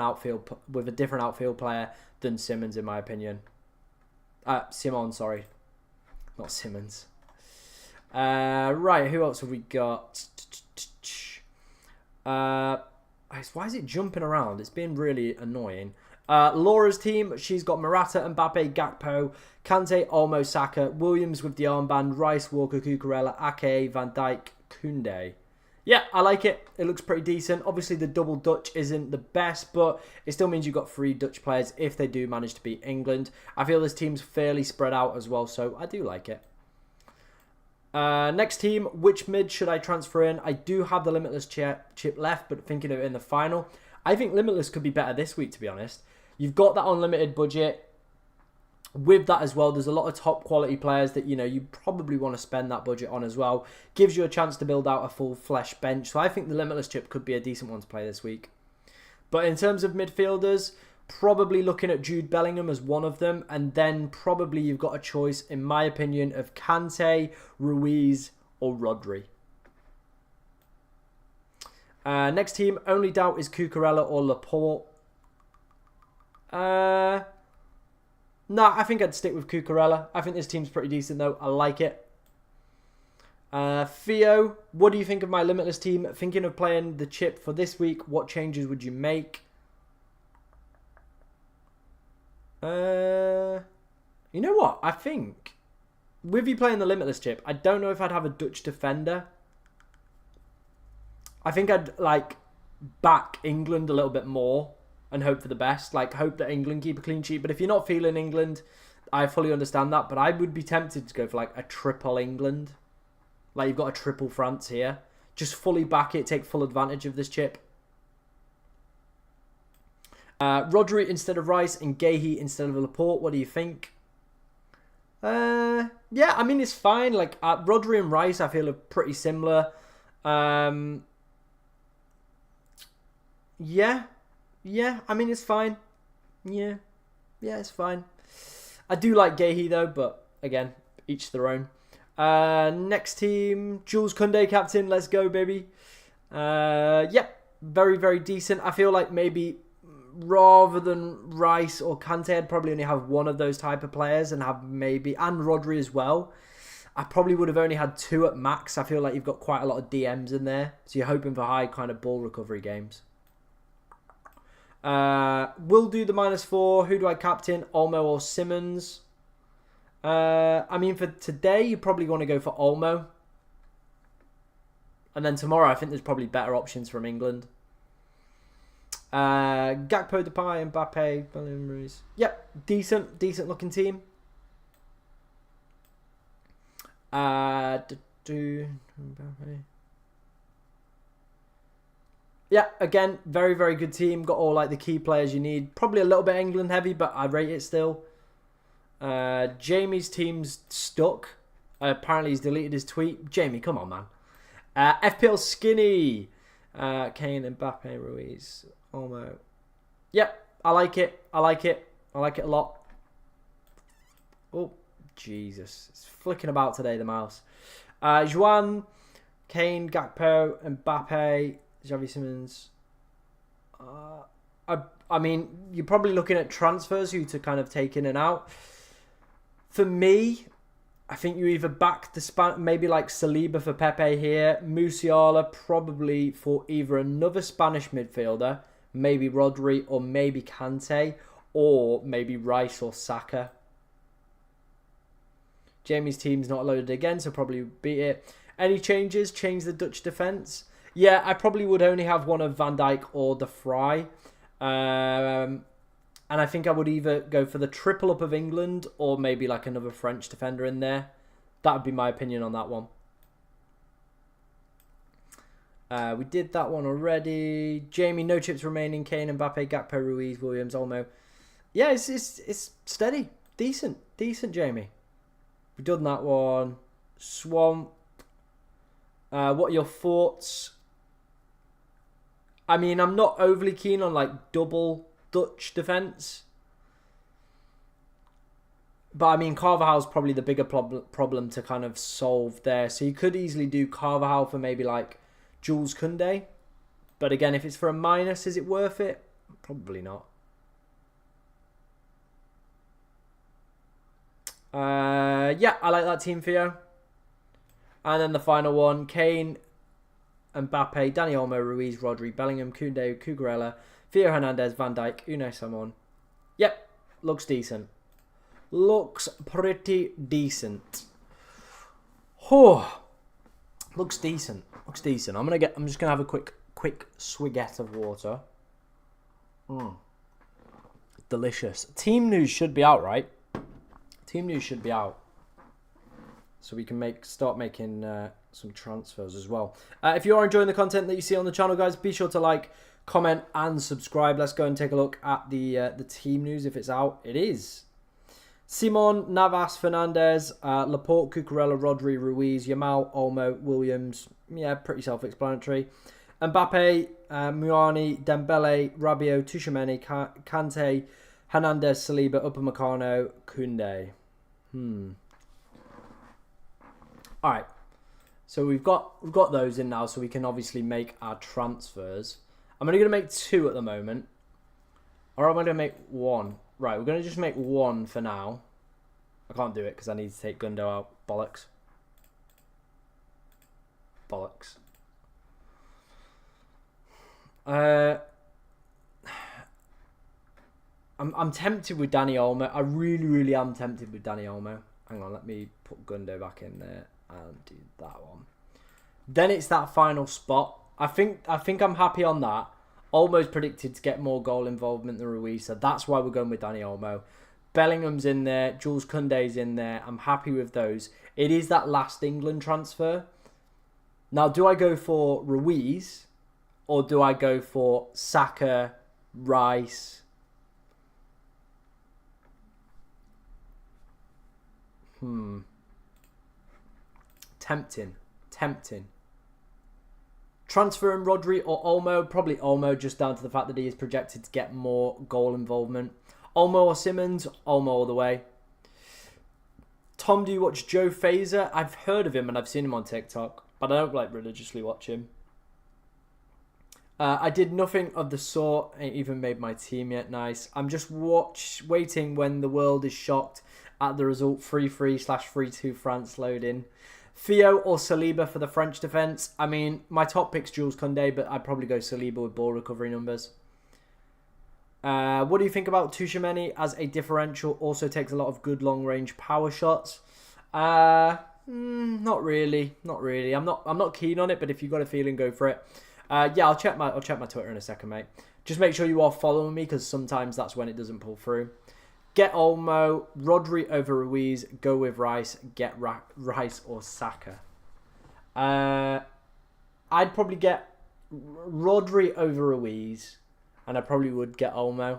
a different outfield player than Simmons, in my opinion. Simon, sorry, not Simmons. Right, who else have we got? Why is it jumping around? It's been really annoying. Laura's team, she's got Morata, Mbappe, Gakpo, Kante, Olmo, Saka, Williams with the armband, Rice, Walker, Cucurella, Ake, Van Dijk, Koundé. Yeah, I like it. It looks pretty decent. Obviously, the double Dutch isn't the best, but it still means you've got 3 Dutch players if they do manage to beat England. I feel this team's fairly spread out as well, so I do like it. Next team, which mid should I transfer in? I do have the Limitless chip left, but thinking of it in the final. I think Limitless could be better this week, to be honest. You've got that unlimited budget. With that as well, there's a lot of top quality players that, you know, you probably want to spend that budget on as well. Gives you a chance to build out a full flesh bench. So I think the Limitless chip could be a decent one to play this week. But in terms of midfielders, probably looking at Jude Bellingham as one of them. And then probably you've got a choice, in my opinion, of Kante, Ruiz or Rodri. Next team, only doubt is Cucurella or Laporte. Nah, I think I'd stick with Cucurella. I think this team's pretty decent, though. I like it. Theo, what do you think of my Limitless team? Thinking of playing the chip for this week, what changes would you make? You know what? I think, with you playing the Limitless chip, I don't know if I'd have a Dutch defender. I think I'd, like, back England a little bit more and hope for the best. Like, hope that England keep a clean sheet. But if you're not feeling England, I fully understand that. But I would be tempted to go for, like, a triple England. Like, you've got a triple France here. Just fully back it. Take full advantage of this chip. Rodri instead of Rice and Guehi instead of Laporte. What do you think? Yeah, I mean, it's fine. Like, Rodri and Rice, I feel, are pretty similar. Yeah, I mean, it's fine. Yeah, it's fine. I do like Guehi, though, but, again, each their own. Next team, Jules Koundé, captain. Let's go, baby. Yep, very, very decent. I feel like maybe rather than Rice or Kante, I'd probably only have one of those type of players and Rodri as well. I probably would have only had 2 at max. I feel like you've got quite a lot of DMs in there, so you're hoping for high kind of ball recovery games. We'll do the -4. Who do I captain? Olmo or Simmons? I mean, for today, you probably want to go for Olmo. And then tomorrow, I think there's probably better options from England. Gakpo, Depay, Mbappe, Bellingham, Ruiz. Yep, decent looking team. Yeah, again, very good team. Got all like the key players you need. Probably a little bit England heavy, but I rate it still. Jamie's team's stuck. Apparently he's deleted his tweet. Jamie, come on, man. FPL Skinny. Kane, Mbappe, Ruiz, Olmo. Yep, I like it. I like it a lot. Oh, Jesus. It's flicking about today, the mouse. Juan, Kane, Gakpo, Mbappe, Xavi Simons. I mean, you're probably looking at transfers who to kind of take in and out. For me, I think you either back the maybe like Saliba for Pepe here, Musiala probably for either another Spanish midfielder, maybe Rodri or maybe Kante, or maybe Rice or Saka. Jamie's team's not loaded again, so probably beat it. Any changes? Change the Dutch defence? Yeah, I probably would only have one of Van Dijk or De Vrij. And I think I would either go for the triple up of England or maybe like another French defender in there. That would be my opinion on that one. We did that one already. Jamie, no chips remaining. Kane, Mbappe, Gakpo, Ruiz, Williams, Olmo. Yeah, it's steady. Decent, Jamie. We've done that one. Swamp. What are your thoughts? I mean, I'm not overly keen on like double Dutch defence. But I mean, Carvajal's probably the bigger problem to kind of solve there. So you could easily do Carvajal for maybe like Jules Koundé. But again, if it's for a minus, is it worth it? Probably not. Yeah, I like that team, Theo. And then the final one, Kane, Mbappe, Dani Olmo, Ruiz, Rodri, Bellingham, Koundé, Cucurella, Theo Hernandez, Van Dijk, Unai Simon. Yep, looks decent. Looks pretty decent. Oh, looks decent. I'm just gonna have a quick swigget of water. Delicious. Team news should be out, right? Team news should be out, so we can start making some transfers as well. If you are enjoying the content that you see on the channel, guys, be sure to like, comment, and subscribe. Let's go and take a look at the team news if it's out. It is. Simon, Navas, Fernandez, Laporte, Cucurella, Rodri, Ruiz, Yamal, Olmo, Williams. Yeah, pretty self-explanatory. Mbappe, Muani, Dembele, Rabiot, Tchouaméni, Kante, Hernandez, Saliba, Upamecano, Koundé. All right. So we've got those in now, so we can obviously make our transfers. I'm only going to make 2 at the moment. Or am I going to make 1? Right, we're going to just make 1 for now. I can't do it because I need to take Gundo out. Bollocks. I'm tempted with Dani Olmo. I really am tempted with Dani Olmo. Hang on, let me put Gundo back in there and do that one. Then it's that final spot. I think I'm happy on that. Olmo's predicted to get more goal involvement than Ruiz, so that's why we're going with Dani Olmo. Bellingham's in there. Jules Koundé's in there. I'm happy with those. It is that last England transfer. Now, do I go for Ruiz or do I go for Saka, Rice? Tempting. Transferring Rodri or Olmo? Probably Olmo, just down to the fact that he is projected to get more goal involvement. Olmo or Simmons? Olmo all the way. Tom, do you watch Joe Fazer? I've heard of him and I've seen him on TikTok, but I don't like religiously watch him. I did nothing of the sort. Ain't even made my team yet. Nice. I'm just waiting when the world is shocked at the result. 3-3/3-2 France loading. Theo or Saliba for the French defence. I mean, my top pick's Jules Koundé, but I'd probably go Saliba with ball recovery numbers. What do you think about Tchouaméni as a differential? Also takes a lot of good long-range power shots. Not really. Not really. I'm not keen on it, but if you've got a feeling, go for it. Yeah, I'll check my Twitter in a second, mate. Just make sure you are following me, because sometimes that's when it doesn't pull through. Get Olmo, Rodri over Ruiz, go with Rice, get Rice or Saka. I'd probably get Rodri over Ruiz, and I probably would get Olmo.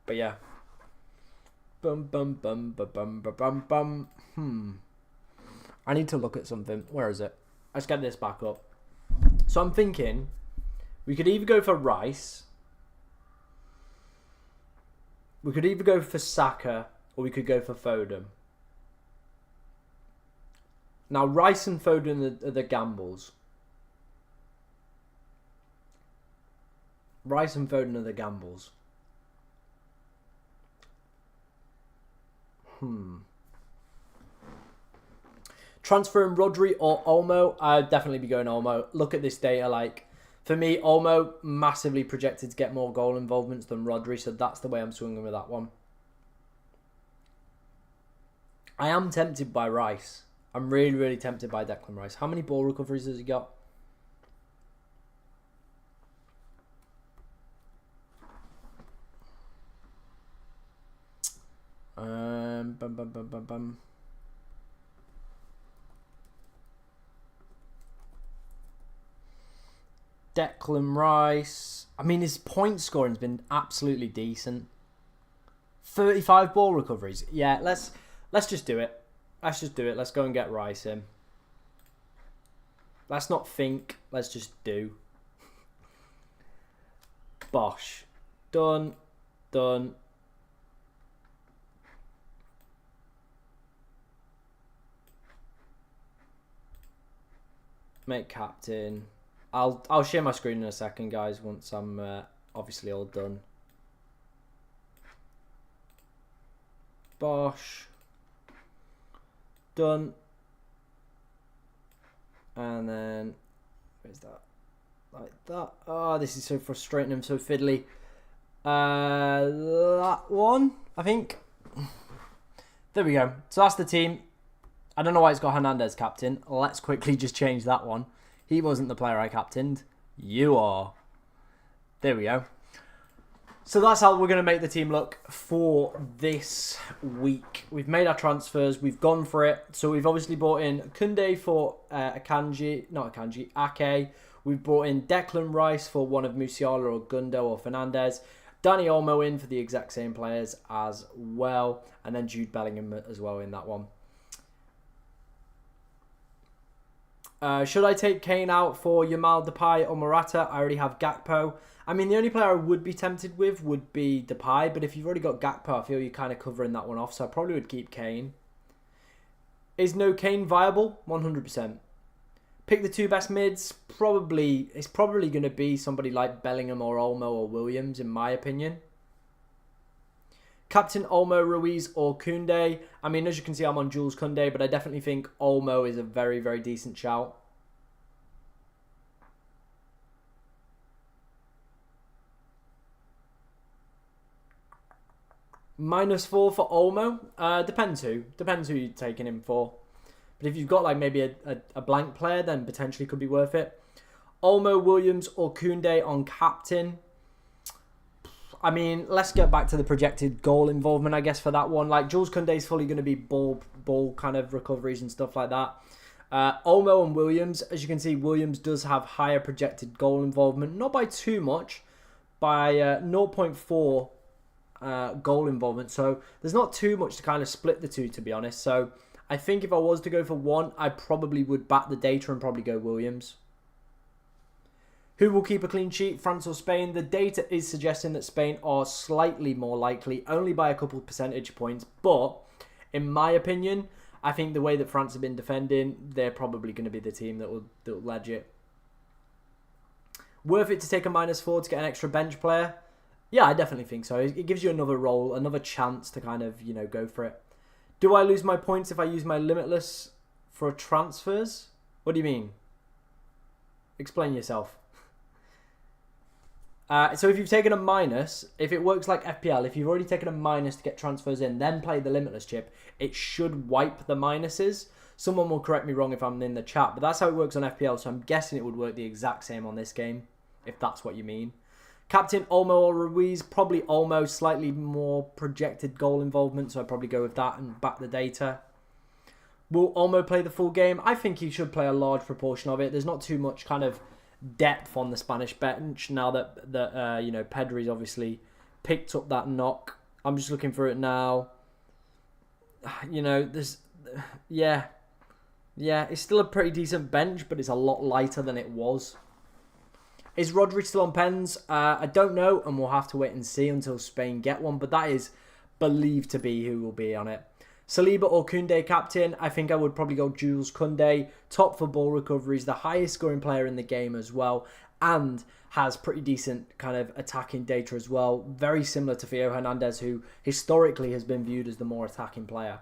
But yeah. Bum bum bum bum bum bum bum. I need to look at something. Where is it? Let's get this back up. So I'm thinking we could either go for Rice, we could either go for Saka, or we could go for Foden. Now, Rice and Foden are the gambles. Rice and Foden are the gambles. Transferring Rodri or Olmo, I'd definitely be going Olmo. Look at this data. Like, for me, Olmo massively projected to get more goal involvements than Rodri, so that's the way I'm swinging with that one. I am tempted by Rice. I'm really, really tempted by Declan Rice. How many ball recoveries has he got? Declan Rice. I mean, his point scoring's been absolutely decent. 35 ball recoveries. Yeah, let's just do it. Let's just do it. Let's go and get Rice in. Let's not think. Let's just do. Bosh. Done. Done. Make captain. I'll share my screen in a second, guys, once I'm obviously all done. Bosh. Done. And then, where's that? Like that. Oh, this is so frustrating. I'm so fiddly. That one, I think. There we go. So that's the team. I don't know why it's got Hernandez captain. Let's quickly just change that one. He wasn't the player I captained. You are. There we go. So that's how we're going to make the team look for this week. We've made our transfers. We've gone for it. So we've obviously brought in Koundé for Ake. We've brought in Declan Rice for one of Musiala or Gundo or Fernandez. Danny Olmo in for the exact same players as well. And then Jude Bellingham as well in that one. Should I take Kane out for Yamal, Depay or Morata? I already have Gakpo. I mean, the only player I would be tempted with would be Depay, but if you've already got Gakpo, I feel you're kind of covering that one off, so I probably would keep Kane. Is no Kane viable? 100%. Pick the two best mids? Probably. It's probably going to be somebody like Bellingham or Olmo or Williams, in my opinion. Captain Olmo, Ruiz or Koundé. I mean, as you can see, I'm on Jules Koundé, but I definitely think Olmo is a very, very decent shout. -4 for Olmo. Depends who. Depends who you're taking him for. But if you've got like maybe a blank player, then potentially could be worth it. Olmo, Williams or Koundé on captain. I mean, let's get back to the projected goal involvement, I guess, for that one. Like, Jules Koundé is fully going to be ball kind of recoveries and stuff like that. Olmo and Williams, as you can see, Williams does have higher projected goal involvement. Not by too much, by 0.4 goal involvement. So there's not too much to kind of split the two, to be honest. So I think if I was to go for one, I probably would bat the data and probably go Williams. Who will keep a clean sheet, France or Spain? The data is suggesting that Spain are slightly more likely, only by a couple of percentage points. But in my opinion, I think the way that France have been defending, they're probably going to be the team that will ledge it. Worth it to take a -4 to get an extra bench player? Yeah, I definitely think so. It gives you another role, another chance to kind of, you know, go for it. Do I lose my points if I use my limitless for transfers? What do you mean? Explain yourself. So if you've taken a minus, if it works like FPL, if you've already taken a minus to get transfers in, then play the limitless chip, it should wipe the minuses. Someone will correct me wrong if I'm in the chat, but that's how it works on FPL, so I'm guessing it would work the exact same on this game, if that's what you mean. Captain Olmo or Ruiz, probably Olmo, slightly more projected goal involvement, so I'd probably go with that and back the data. Will Olmo play the full game? I think he should play a large proportion of it. There's not too much kind of depth on the Spanish bench now that you know, Pedri's obviously picked up that knock. I'm just looking for it now. You know, there's... Yeah, it's still a pretty decent bench, but it's a lot lighter than it was. Is Rodri still on pens? I don't know, and we'll have to wait and see until Spain get one, but that is believed to be who will be on it. Saliba or Koundé captain? I think I would probably go Jules Koundé. Top for ball recoveries, the highest scoring player in the game as well, and has pretty decent kind of attacking data as well. Very similar to Theo Hernandez, who historically has been viewed as the more attacking player.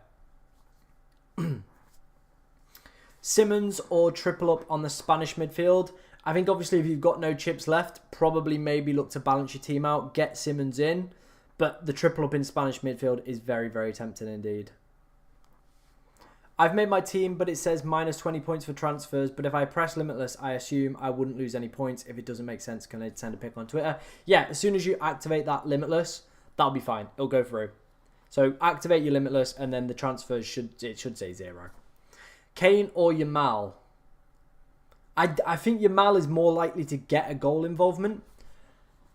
Simmons or triple up on the Spanish midfield? I think obviously if you've got no chips left, probably maybe look to balance your team out, get Simmons in. But the triple up in Spanish midfield is very, very tempting indeed. I've made my team, but it says minus 20 points for transfers. But if I press limitless, I assume I wouldn't lose any points. If it doesn't make sense, can I send a pic on Twitter? Yeah, as soon as you activate that limitless, that'll be fine. It'll go through. So activate your limitless, and then the transfers should say 0. Kane or Yamal? I think Yamal is more likely to get a goal involvement.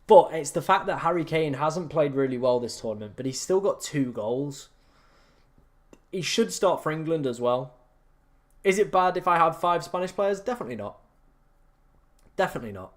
But it's the fact that Harry Kane hasn't played really well this tournament, but he's still got 2 goals. He should start for England as well. Is it bad if I have 5 Spanish players? Definitely not. Definitely not.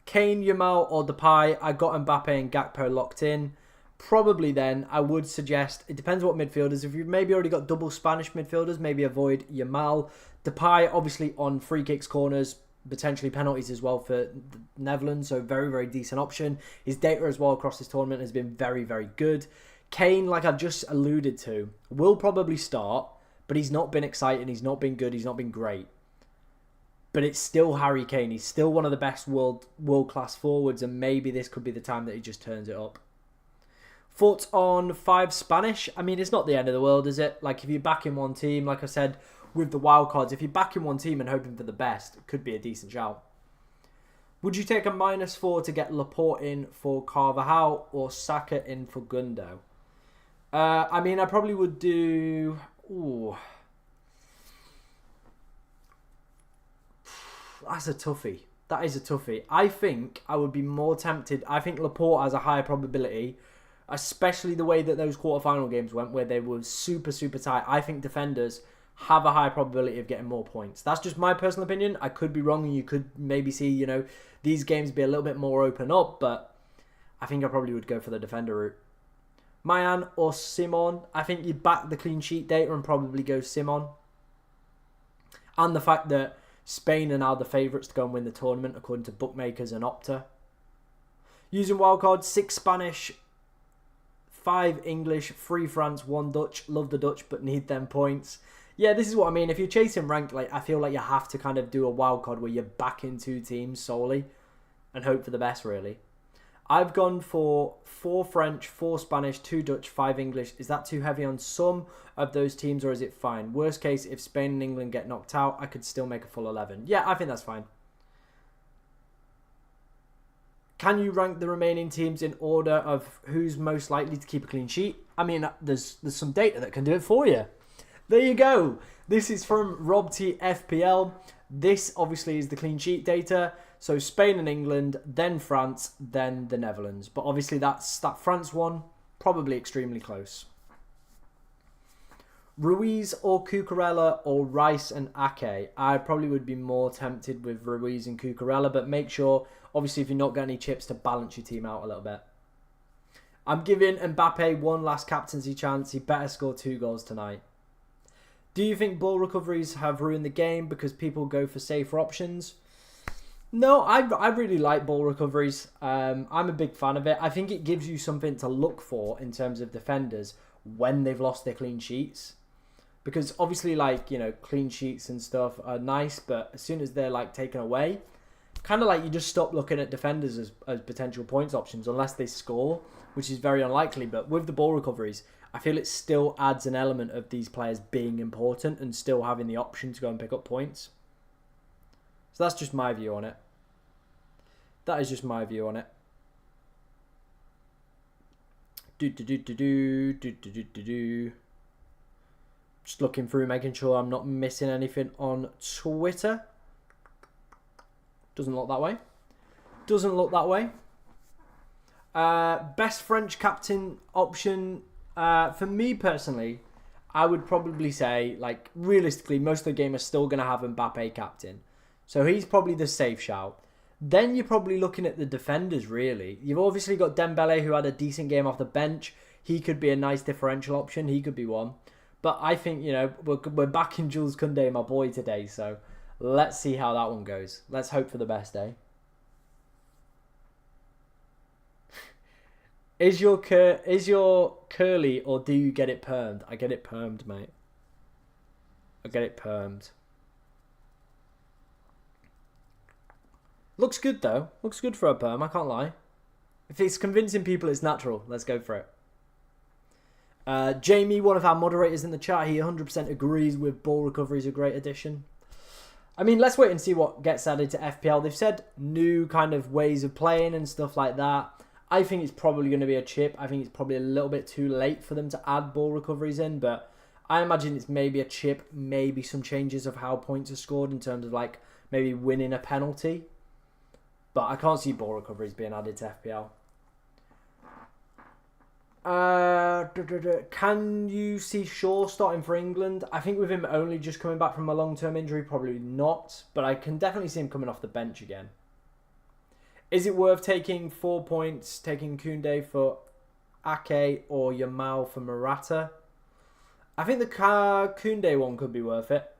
Kane, Yamal or Depay? I got Mbappe and Gakpo locked in. Probably then, I would suggest, it depends what midfielders. If you've maybe already got double Spanish midfielders, maybe avoid Yamal. Depay, obviously on free kicks, corners, potentially penalties as well for the Netherlands. So very, very decent option. His data as well across this tournament has been very, very good. Kane, like I've just alluded to, will probably start, but he's not been exciting. He's not been good. He's not been great. But it's still Harry Kane. He's still one of the best world-class forwards, and maybe this could be the time that he just turns it up. Thoughts on 5 Spanish? I mean, it's not the end of the world, is it? Like, if you back in one team, like I said, with the wildcards, if you back in one team and hoping for the best, it could be a decent shout. Would you take a -4 to get Laporte in for Carvajal or Saka in for Gundo? I mean, I probably would do... Ooh. That's a toughie. That is a toughie. I think I would be more tempted. I think Laporte has a higher probability, especially the way that those quarterfinal games went, where they were super, super tight. I think defenders have a high probability of getting more points. That's just my personal opinion. I could be wrong, and you could maybe see, you know, these games be a little bit more open up, but I think I probably would go for the defender route. Mayan or Simon? I think you'd back the clean sheet data and probably go Simon. And the fact that Spain are now the favourites to go and win the tournament, according to bookmakers and Opta. Using wildcards, 6 Spanish, 5 English, 3 France, 1 Dutch. Love the Dutch, but need them points. Yeah, this is what I mean. If you're chasing rank, like, I feel like you have to kind of do a wildcard where you're backing 2 teams solely and hope for the best, really. I've gone for 4 French, 4 Spanish, 2 Dutch, 5 English. Is that too heavy on some of those teams, or is it fine? Worst case, if Spain and England get knocked out, I could still make a full 11. Yeah, I think that's fine. Can you rank the remaining teams in order of who's most likely to keep a clean sheet? I mean, there's some data that can do it for you. There you go. This is from Rob T FPL. This obviously is the clean sheet data. So Spain and England, then France, then the Netherlands. But obviously that France one, probably extremely close. Ruiz or Cucurella or Rice and Ake? I probably would be more tempted with Ruiz and Cucurella, but make sure, obviously, if you're not got any chips, to balance your team out a little bit. I'm giving Mbappe one last captaincy chance. He better score 2 goals tonight. Do you think ball recoveries have ruined the game because people go for safer options? No, I really like ball recoveries. I'm a big fan of it. I think it gives you something to look for in terms of defenders when they've lost their clean sheets. Because obviously, like, you know, clean sheets and stuff are nice, but as soon as they're, like, taken away, kind of like you just stop looking at defenders as potential points options unless they score, which is very unlikely. But with the ball recoveries, I feel it still adds an element of these players being important and still having the option to go and pick up points. So that's just my view on it. That is just my view on it. Just looking through, making sure I'm not missing anything on Twitter. Doesn't look that way. Doesn't look that way. Best French captain option. For me personally, I would probably say, like, realistically, most of the game are still going to have Mbappe captain. So he's probably the safe shout. Then you're probably looking at the defenders, really. You've obviously got Dembele, who had a decent game off the bench. He could be a nice differential option. He could be one. But I think, you know, we're back in Jules Koundé, my boy, today. So let's see how that one goes. Let's hope for the best, eh? Is your curly or do you get it permed? I get it permed, mate. I get it permed. Looks good, though. Looks good for a perm, I can't lie. If it's convincing people it's natural, let's go for it. Jamie, one of our moderators in the chat, he 100% agrees with ball recovery is a great addition. I mean, let's wait and see what gets added to FPL. They've said new kind of ways of playing and stuff like that. I think it's probably going to be a chip. I think it's probably a little bit too late for them to add ball recoveries in, but I imagine it's maybe a chip, maybe some changes of how points are scored in terms of like maybe winning a penalty. But I can't see ball recoveries being added to FPL. Can you see Shaw starting for England? I think with him only just coming back from a long-term injury, probably not. But I can definitely see him coming off the bench again. Is it worth taking 4 points, taking Koundé for Ake or Yamal for Morata? I think the Koundé one could be worth it.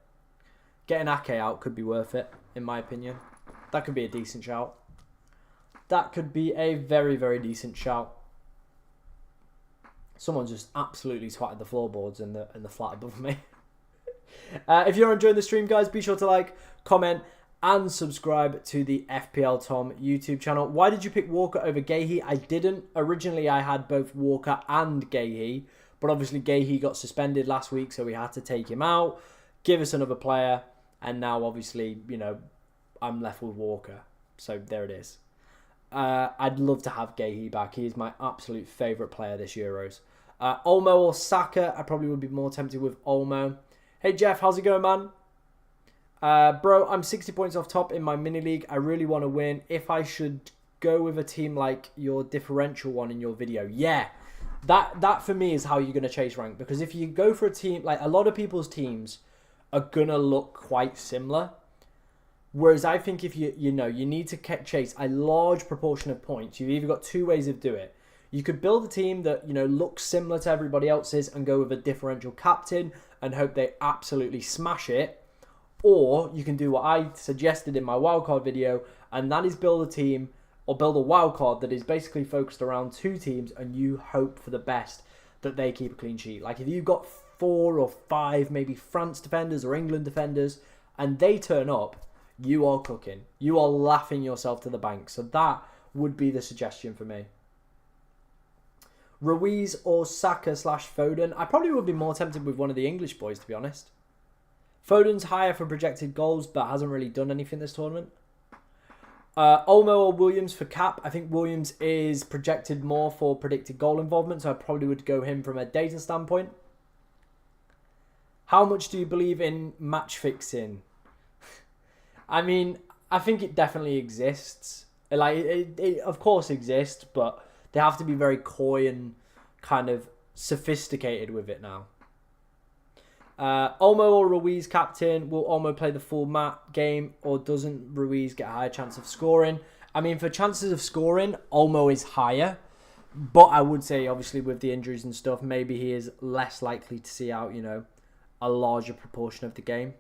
Getting Ake out could be worth it, in my opinion. That could be a decent shout. That could be a very, very decent shout. Someone just absolutely twatted the floorboards in the flat above me. If you're enjoying the stream, guys, be sure to like, comment, and subscribe to the FPL Tom YouTube channel. Why did you pick Walker over Gahey? I didn't. Originally, I had both Walker and Gahey, but obviously Gahey got suspended last week, so we had to take him out, give us another player, and now obviously, you know, I'm left with Walker. So there it is. I'd love to have Gahey back. He is my absolute favourite player this Euros. Olmo or Saka, I probably would be more tempted with Olmo. Hey Jeff, how's it going, man? Bro, I'm 60 points off top in my mini league. I really want to win. If I should go with a team like your differential one in your video, yeah, that for me is how you're going to chase rank. Because if you go for a team, like a lot of people's teams are going to look quite similar. Whereas I think if you need to chase a large proportion of points, you've either got two ways of doing it. You could build a team that, you know, looks similar to everybody else's and go with a differential captain and hope they absolutely smash it. Or you can do what I suggested in my wildcard video, and that is build a team or build a wildcard that is basically focused around two teams and you hope for the best that they keep a clean sheet. Like if you've got 4 or 5 maybe France defenders or England defenders and they turn up, you are cooking. You are laughing yourself to the bank. So that would be the suggestion for me. Ruiz or Saka / Foden. I probably would be more tempted with one of the English boys, to be honest. Foden's higher for projected goals, but hasn't really done anything this tournament. Olmo or Williams for cap. I think Williams is projected more for predicted goal involvement, so I probably would go him from a data standpoint. How much do you believe in match fixing? I mean, I think it definitely exists. Like, it of course exists, but they have to be very coy and kind of sophisticated with it now. Olmo or Ruiz captain. Will Olmo play the full game or doesn't Ruiz get a higher chance of scoring? I mean, for chances of scoring, Olmo is higher. But I would say, obviously, with the injuries and stuff, maybe he is less likely to see out, you know, a larger proportion of the game.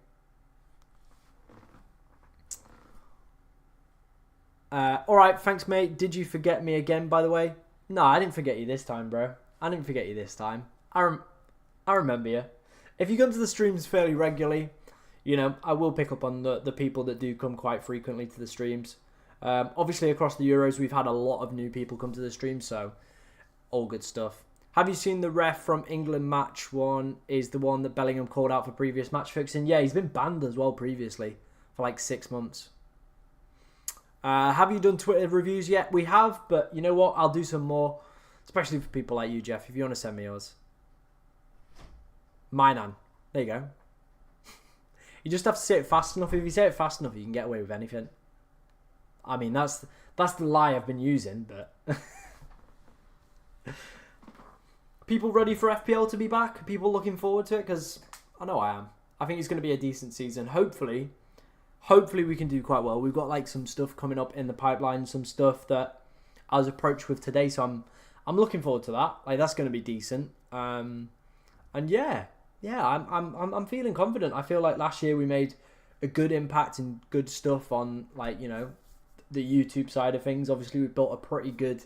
Alright, thanks mate. Did you forget me again, by the way? No, I didn't forget you this time, bro. I didn't forget you this time. I remember you. If you come to the streams fairly regularly, you know, I will pick up on the people that do come quite frequently to the streams. Obviously, across the Euros, we've had a lot of new people come to the stream, so all good stuff. Have you seen the ref from England match one is the one that Bellingham called out for previous match fixing? Yeah, he's been banned as well previously for like 6 months. Have you done Twitter reviews yet? We have, but you know what? I'll do some more, especially for people like you, Jeff, if you want to send me yours. Mainan. There you go. You just have to say it fast enough. If you say it fast enough, you can get away with anything. I mean, that's the lie I've been using, but... People ready for FPL to be back? People looking forward to it? Because I know I am. I think it's going to be a decent season. Hopefully we can do quite well. We've got like some stuff coming up in the pipeline, some stuff that I was approached with today, so I'm looking forward to that. Like that's going to be decent. And yeah, I'm feeling confident. I feel like last year we made a good impact and good stuff on like, you know, the YouTube side of things. Obviously we built a pretty good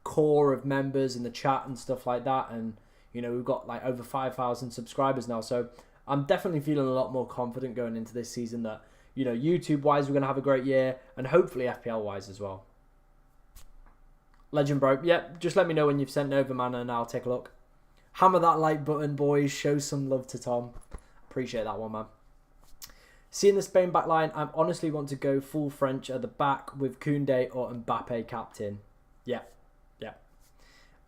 core of members in the chat and stuff like that, and you know we've got like over 5,000 subscribers now, so I'm definitely feeling a lot more confident going into this season that, you know, YouTube wise we're going to have a great year, and hopefully FPL wise as well. Legend bro, yep, just let me know when you've sent over, man, and I'll take a look. Hammer that like button, boys. Show some love to Tom. Appreciate that one, man. Seeing the Spain back line, I honestly want to go full French at the back with Koundé or Mbappe captain. Yeah.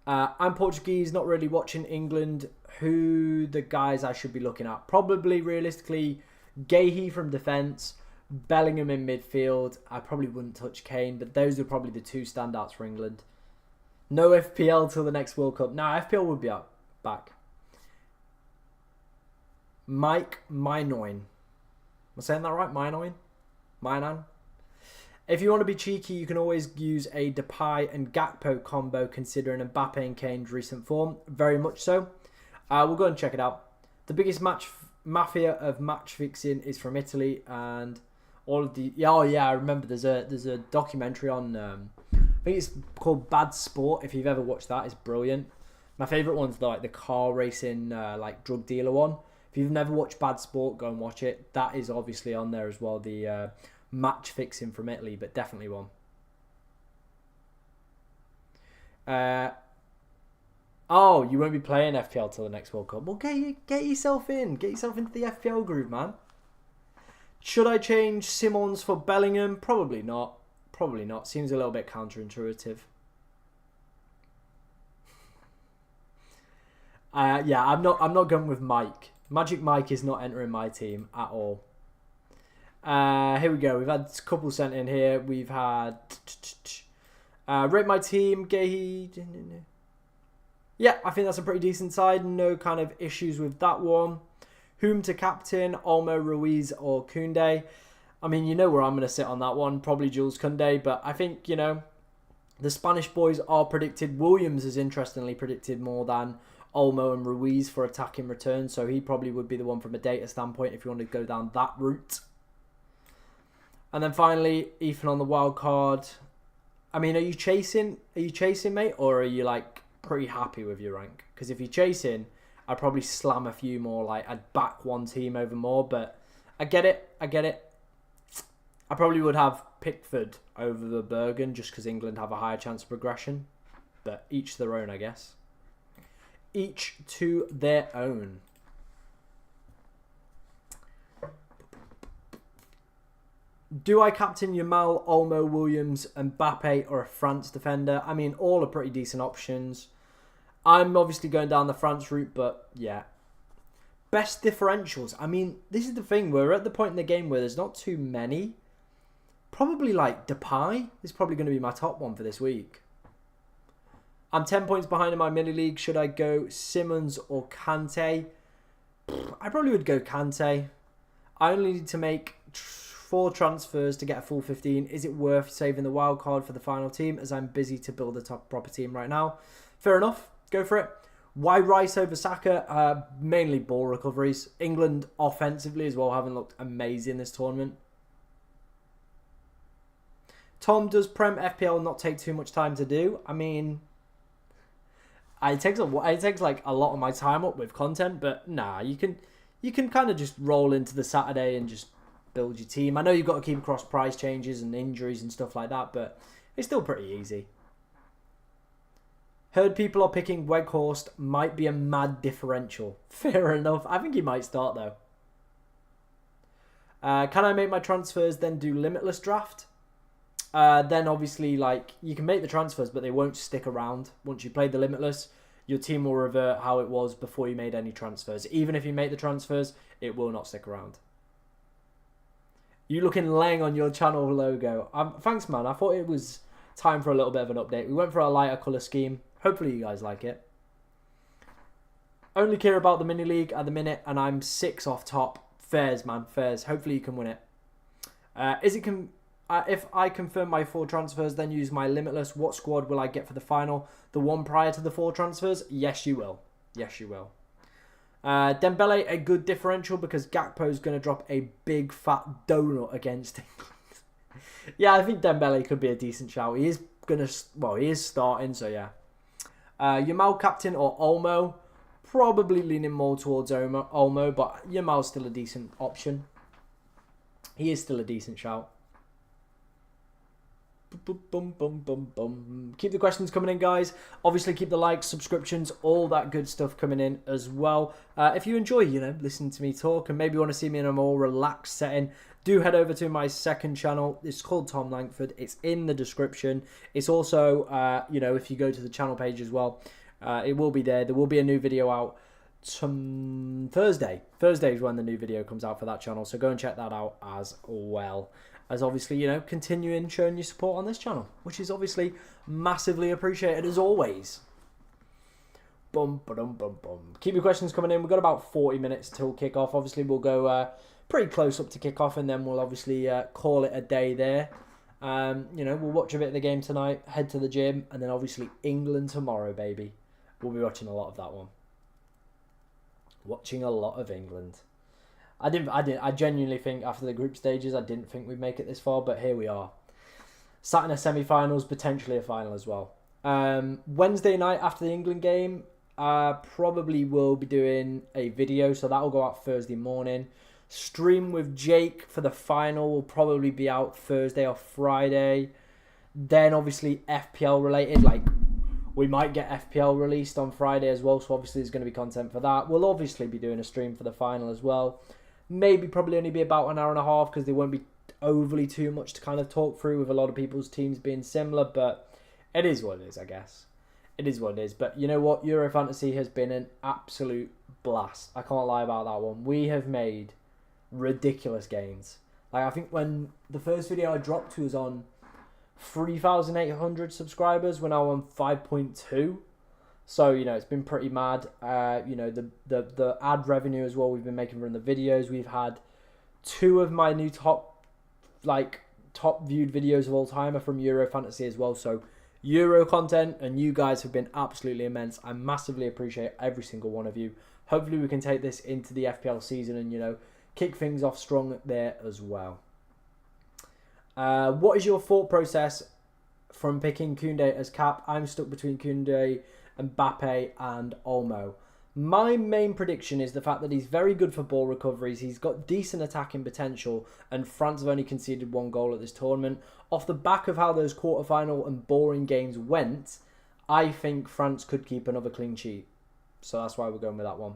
I'm Portuguese, not really watching England. Who the guys I should be looking at? Probably, realistically, Gahey from defence, Bellingham in midfield. I probably wouldn't touch Kane, but those are probably the two standouts for England. No FPL till the next World Cup. Nah, FPL would be back. Mike Minoin. Am I saying that right? Mainan? If you want to be cheeky, you can always use a Depay and Gakpo combo, considering Mbappe and Kane's recent form. Very much so. We'll go and check it out. The biggest mafia of match fixing is from Italy, and all of the... Oh yeah, I remember there's a documentary on... I think it's called Bad Sport. If you've ever watched that, it's brilliant. My favourite one's like the car racing, like drug dealer one. If you've never watched Bad Sport, go and watch it. That is obviously on there as well. The... match fixing from Italy, but definitely one. Oh, you won't be playing FPL till the next World Cup. Well, get yourself in. Get yourself into the FPL groove, man. Should I change Simons for Bellingham? Probably not. Probably not. Seems a little bit counterintuitive. Yeah, I'm not going with Mike. Magic Mike is not entering my team at all. Here we go. We've had a couple sent in here. We've had rate my team. Gahey. Yeah, I think that's a pretty decent side. No kind of issues with that one. Whom to captain? Olmo, Ruiz, or Koundé? I mean, you know where I'm going to sit on that one. Probably Jules Koundé. But I think, you know, the Spanish boys are predicted. Williams is interestingly predicted more than Olmo and Ruiz for attacking returns. So he probably would be the one from a data standpoint if you want to go down that route. And then finally, Ethan on the wild card. I mean, are you chasing, mate? Or are you, like, pretty happy with your rank? Because if you're chasing, I'd probably slam a few more. Like, I'd back one team over more. But I get it. I probably would have Pickford over the Bergen just because England have a higher chance of progression. But each their own, I guess. Each to their own. Do I captain Yamal, Olmo, Williams, Mbappe, or a France defender? I mean, all are pretty decent options. I'm obviously going down the France route, but yeah. Best differentials. I mean, this is the thing. We're at the point in the game where there's not too many. Probably like Depay is probably going to be my top one for this week. I'm 10 points behind in my mini league. Should I go Simons or Kante? I probably would go Kante. I only need to make 4 transfers to get a full 15. Is it worth saving the wild card for the final team, as I'm busy to build a top proper team right now? Fair enough. Go for it. Why Rice over Saka? Mainly ball recoveries. England offensively as well haven't looked amazing this tournament. Tom, does Prem FPL not take too much time to do? I mean, it takes like a lot of my time up with content, but nah, you can kind of just roll into the Saturday and just build your team. I know you've got to keep across price changes and injuries and stuff like that, but it's still pretty easy. Heard people are picking Weghorst. Might be a mad differential. Fair enough. I think he might start, though. Can I make my transfers, then do limitless draft? Then, obviously, like, you can make the transfers, but they won't stick around. Once you play the limitless, your team will revert how it was before you made any transfers. Even if you make the transfers, it will not stick around. You looking lang on your channel logo. Thanks, man. I thought it was time for a little bit of an update. We went for a lighter colour scheme. Hopefully you guys like it. Only care about the mini league at the minute, and I'm 6 off top. Fairs, man, fairs. Hopefully you can win it. If I confirm my 4 transfers, then use my limitless, what squad will I get for the final? The one prior to the 4 transfers? Yes, you will. Yes, you will. Dembele, a good differential because Gakpo is going to drop a big fat donut against England. Yeah, I think Dembele could be a decent shout. He is he is starting, so yeah. Yamal captain or Olmo? Probably leaning more towards Olmo, but Yamal's still a decent option. He is still a decent shout. Keep the questions coming in, guys. Obviously, keep the likes, subscriptions, all that good stuff coming in as well. If you enjoy, listening to me talk and maybe want to see me in a more relaxed setting, do head over to my second channel. It's called Tom Langford. It's in the description. It's also, if you go to the channel page as well, it will be there. There will be a new video out Thursday. Thursday is when the new video comes out for that channel. So go and check that out as well. As obviously, continuing showing your support on this channel, which is obviously massively appreciated as always. Keep your questions coming in. We've got about 40 minutes till kickoff. Obviously, we'll go pretty close up to kickoff, and then we'll obviously call it a day there. We'll watch a bit of the game tonight, head to the gym, and then obviously England tomorrow, baby. We'll be watching a lot of that one. Watching a lot of England. I genuinely think after the group stages, I didn't think we'd make it this far, but here we are. Sat in a semi-finals, potentially a final as well. Wednesday night after the England game, probably will be doing a video, so that will go out Thursday morning. Stream with Jake for the final will probably be out Thursday or Friday. Then obviously FPL related, like we might get FPL released on Friday as well, so obviously there's going to be content for that. We'll obviously be doing a stream for the final as well. Maybe probably only be about an hour and a half because there won't be overly too much to kind of talk through with a lot of people's teams being similar, but it is what it is, I guess. It is what it is. But you know what? Euro Fantasy has been an absolute blast. I can't lie about that one. We have made ridiculous gains. Like, I think when the first video I dropped was on 3,800 subscribers, we're now on 5.2. So, it's been pretty mad. The ad revenue as well we've been making from the videos. We've had 2 of my new top viewed videos of all time are from Euro Fantasy as well. So, Euro content and you guys have been absolutely immense. I massively appreciate every single one of you. Hopefully we can take this into the FPL season and, kick things off strong there as well. What is your thought process from picking Koundé as cap? I'm stuck between Koundé, Mbappe and Olmo. My main prediction is the fact that he's very good for ball recoveries. He's got decent attacking potential, and France have only conceded 1 goal at this tournament. Off the back of how those quarterfinal and boring games went, I think France could keep another clean sheet. So that's why we're going with that one.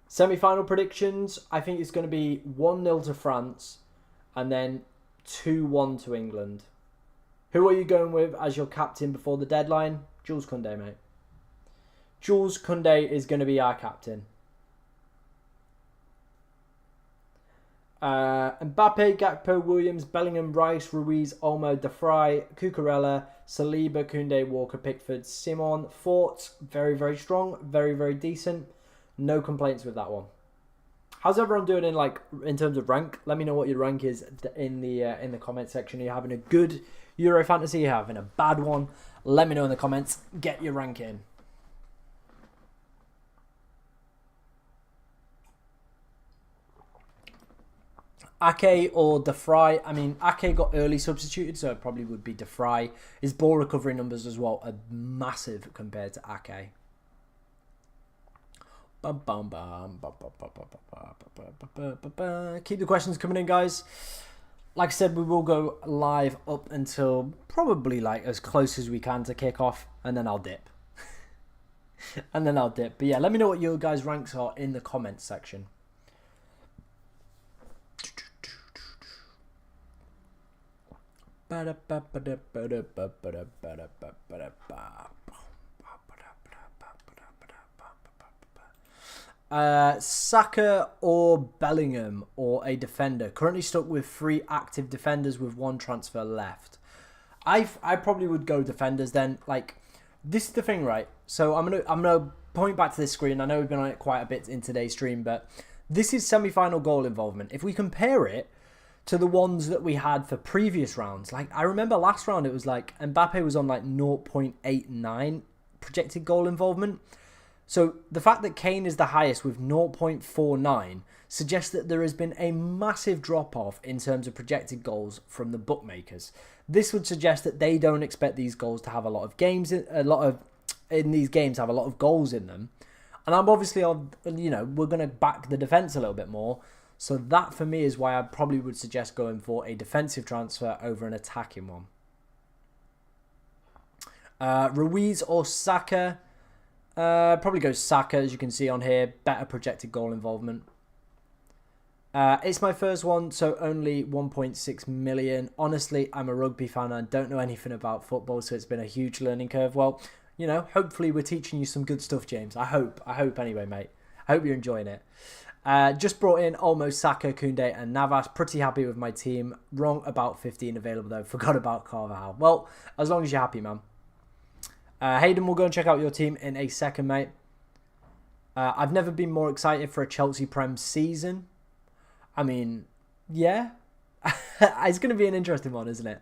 Semi-final predictions, I think it's going to be 1-0 to France and then 2-1 to England. Who are you going with as your captain before the deadline? Jules Koundé, mate. Jules Koundé is going to be our captain. Mbappe, Gakpo, Williams, Bellingham, Rice, Ruiz, Olmo, De Vrij, Cucurella, Saliba, Koundé, Walker, Pickford, Simon. Thoughts, very, very strong. Very, very decent. No complaints with that one. How's everyone doing in terms of rank? Let me know what your rank is in the comment section. Are you having a good Euro Fantasy? Are you having a bad one? Let me know in the comments. Get your rank in. Ake or De Vrij? I mean, Ake got early substituted, so it probably would be De Vrij. His ball recovery numbers as well are massive compared to Ake. Keep the questions coming in, guys. Like I said, we will go live up until probably like as close as we can to kick off, and then I'll dip. But yeah, let me know what your guys' ranks are in the comments section. Saka or Bellingham or a defender. Currently stuck with 3 active defenders with 1 transfer left. I probably would go defenders then. Like, this is the thing, right? So I'm gonna point back to this screen. I know we've been on it quite a bit in today's stream, but this is semi-final goal involvement. If we compare it to the ones that we had for previous rounds, like I remember last round it was like Mbappe was on like 0.89 projected goal involvement. So the fact that Kane is the highest with 0.49 suggests that there has been a massive drop-off in terms of projected goals from the bookmakers. This would suggest that they don't expect these goals to have a lot of games, in these games have a lot of goals in them. And I'm obviously on, we're going to back the defence a little bit more. So that for me is why I probably would suggest going for a defensive transfer over an attacking one. Ruiz or Saka? Probably go Saka, as you can see on here. Better projected goal involvement. It's my first one, so only 1.6 million. Honestly, I'm a rugby fan and I don't know anything about football, so it's been a huge learning curve. Well, hopefully we're teaching you some good stuff, James. I hope anyway, mate. I hope you're enjoying it. Just brought in Olmo, Saka, Koundé and Navas. Pretty happy with my team. Wrong about 15 available though. Forgot about Carvajal. Well, as long as you're happy, man. Hayden, we'll go and check out your team in a second, mate. I've never been more excited for a Chelsea Prem season. I mean, yeah. It's going to be an interesting one, isn't it?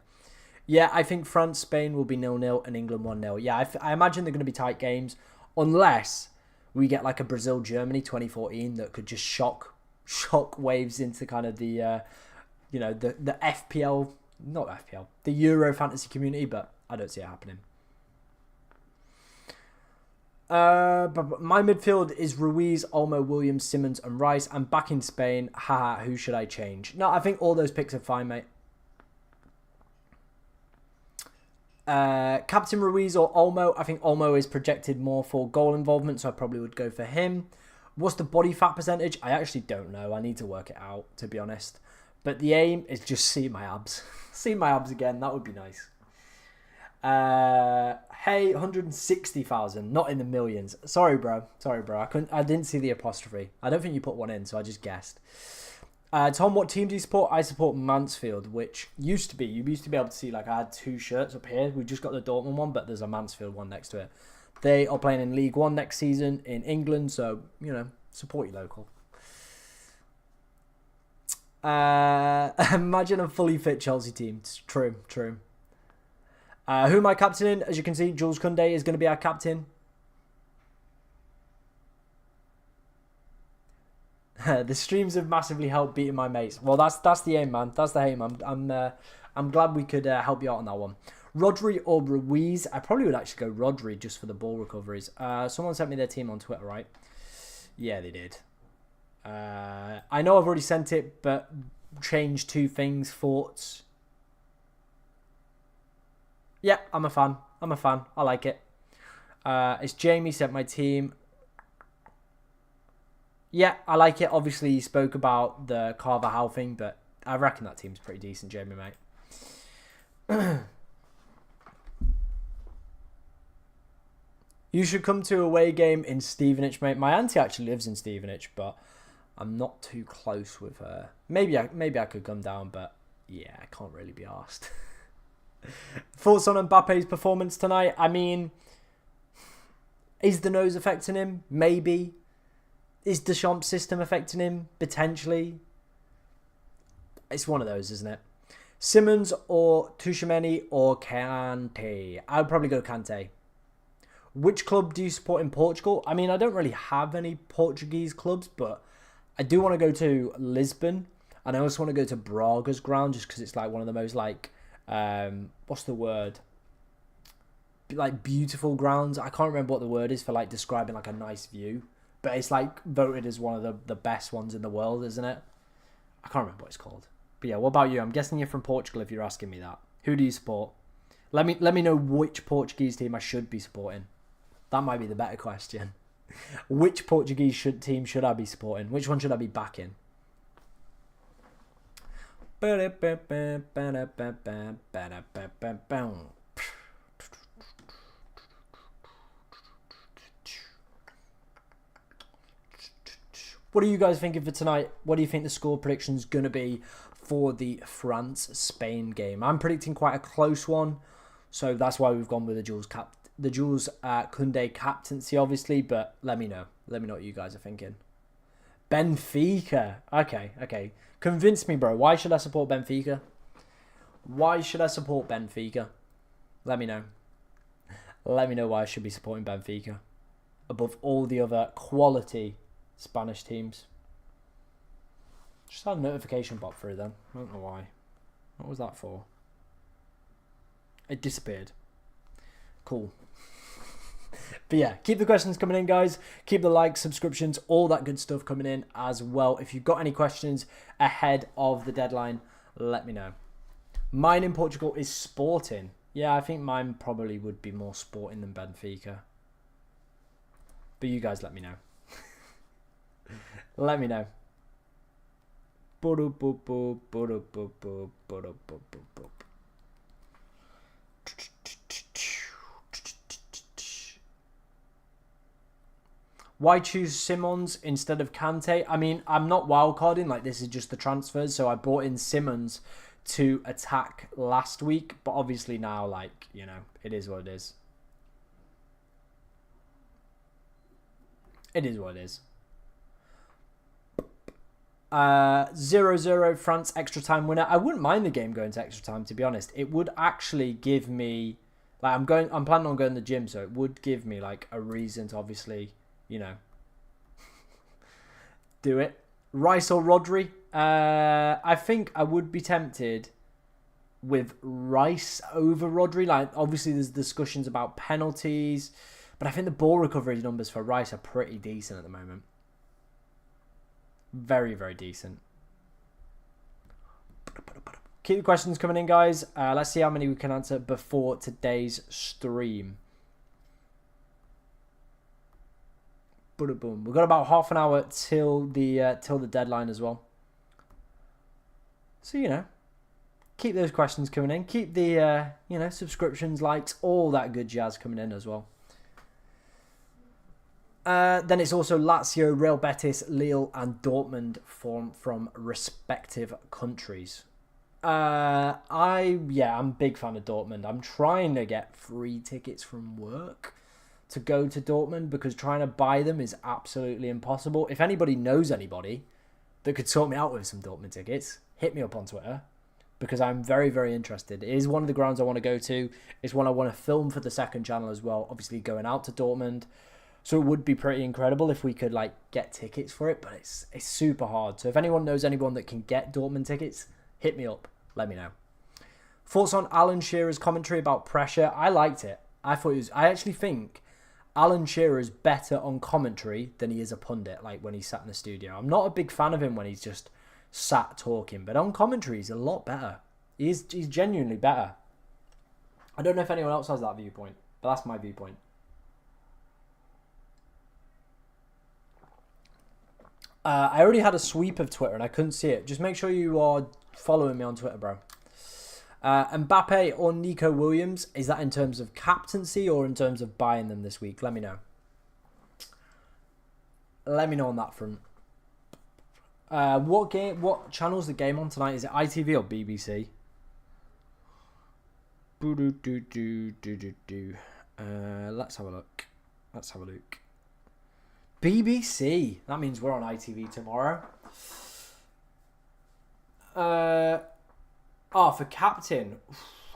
Yeah, I think France, Spain will be 0-0 and England 1-0. Yeah, I imagine they're going to be tight games. Unless we get like a Brazil-Germany 2014 that could just shock waves into kind of the, the FPL, not FPL, the Euro fantasy community, but I don't see it happening. But my midfield is Ruiz, Olmo, Williams, Simmons and Rice. I'm back in Spain. Haha, who should I change? No, I think all those picks are fine, mate. Captain Ruiz or Olmo? I think Olmo is projected more for goal involvement, so I probably would go for him. What's the body fat percentage? I actually don't know. I need to work it out, to be honest. But the aim is just see my abs. See my abs again. That would be nice. Hey, 160,000, not in the millions. Sorry, bro. I didn't see the apostrophe. I don't think you put one in, so I just guessed. Tom, what team do you support? I support Mansfield, which you used to be able to see, like, I had 2 shirts up here. We just got the Dortmund one, but there's a Mansfield one next to it. They are playing in League One next season in England, so, support your local. Imagine a fully fit Chelsea team. It's true. Who am I captaining? As you can see, Jules Koundé is going to be our captain. The streams have massively helped beating my mates. Well, that's the aim, man. That's the aim. I'm glad we could help you out on that one. Rodri or Ruiz? I probably would actually go Rodri just for the ball recoveries. Someone sent me their team on Twitter, right? Yeah, they did. I know I've already sent it, but change 2 things. Thoughts? Yeah, I'm a fan. I like it. It's Jamie sent my team. Yeah, I like it. Obviously, you spoke about the Carvajal thing, but I reckon that team's pretty decent, Jamie, mate. You should come to a away game in Stevenage, mate. My auntie actually lives in Stevenage, but I'm not too close with her. Maybe I could come down, but yeah, I can't really be asked. Thoughts on Mbappe's performance tonight? I mean, is the nose affecting him? Maybe. Is Deschamps' system affecting him? Potentially. It's one of those, isn't it? Simmons or Tchouaméni or Kante? I would probably go Kante. Which club do you support in Portugal? I mean, I don't really have any Portuguese clubs, but I do want to go to Lisbon. And I also want to go to Braga's ground just because it's like one of the most like, what's the word? Like beautiful grounds. I can't remember what the word is for like describing like a nice view. but it's like voted as one of the best ones in the world, isn't it? I can't remember what it's called. But yeah, what about you? I'm guessing you're from Portugal if you're asking me that. Who do you support? Let me know which Portuguese team I should be supporting. That might be the better question. Which Portuguese team should I be supporting? Which one should I be backing? What are you guys thinking for tonight? What do you think the score prediction is going to be for the France-Spain game? I'm predicting quite a close one, so that's why we've gone with the Jules Koundé captaincy, obviously. But let me know. Let me know what you guys are thinking. Benfica. Okay. Convince me, bro. Why should I support Benfica? Why should I support Benfica? Let me know. Let me know why I should be supporting Benfica above all the other quality Spanish teams. Just had a notification pop through then. I don't know why. What was that for? It disappeared. Cool. But yeah, keep the questions coming in, guys. Keep the likes, subscriptions, all that good stuff coming in as well. If you've got any questions ahead of the deadline, let me know. Mine in Portugal is Sporting. Yeah, I think mine probably would be more Sporting than Benfica. But you guys let me know. Let me know. Why choose Simons instead of Kante? I mean, I'm not wildcarding. Like, this is just the transfers. So I brought in Simons to attack last week. But obviously now, like, you know, it is what it is. It is what it is. 0-0 France extra time winner. I wouldn't mind the game going to extra time, to be honest. It would actually give me, like, I'm planning on going to the gym, so it would give me like a reason to obviously, you know, do it. Rice or Rodri? I think I would be tempted with Rice over Rodri. Like, obviously there's discussions about penalties, but I think the ball recovery numbers for Rice are pretty decent at the moment. Very, very decent. Keep the questions coming in, guys. Let's see how many we can answer before today's stream. Boom. We've got about half an hour till the deadline as well. So, you know, keep those questions coming in. Keep the you know, subscriptions, likes, all that good jazz coming in as well. Then it's also Lazio, Real Betis, Lille, and Dortmund from respective countries. I'm a big fan of Dortmund. I'm trying to get free tickets from work to go to Dortmund because trying to buy them is absolutely impossible. If anybody knows anybody that could sort me out with some Dortmund tickets, hit me up on Twitter because I'm very, very interested. It is one of the grounds I want to go to. It's one I want to film for the second channel as well, obviously going out to Dortmund. So it would be pretty incredible if we could like get tickets for it, but it's super hard. So if anyone knows anyone that can get Dortmund tickets, hit me up. Let me know. Thoughts on Alan Shearer's commentary about pressure? I liked it. I actually think Alan Shearer is better on commentary than he is a pundit, like when he's sat in the studio. I'm not a big fan of him when he's just sat talking, but on commentary he's a lot better. He's genuinely better. I don't know if anyone else has that viewpoint, but that's my viewpoint. I already had a sweep of Twitter and I couldn't see it. Just make sure you are following me on Twitter, bro. Mbappe or Nico Williams, is that in terms of captaincy or in terms of buying them this week? Let me know. Let me know on that front. What channel's the game on tonight? Is it ITV or BBC? Let's have a look. BBC. That means we're on ITV tomorrow. For captain.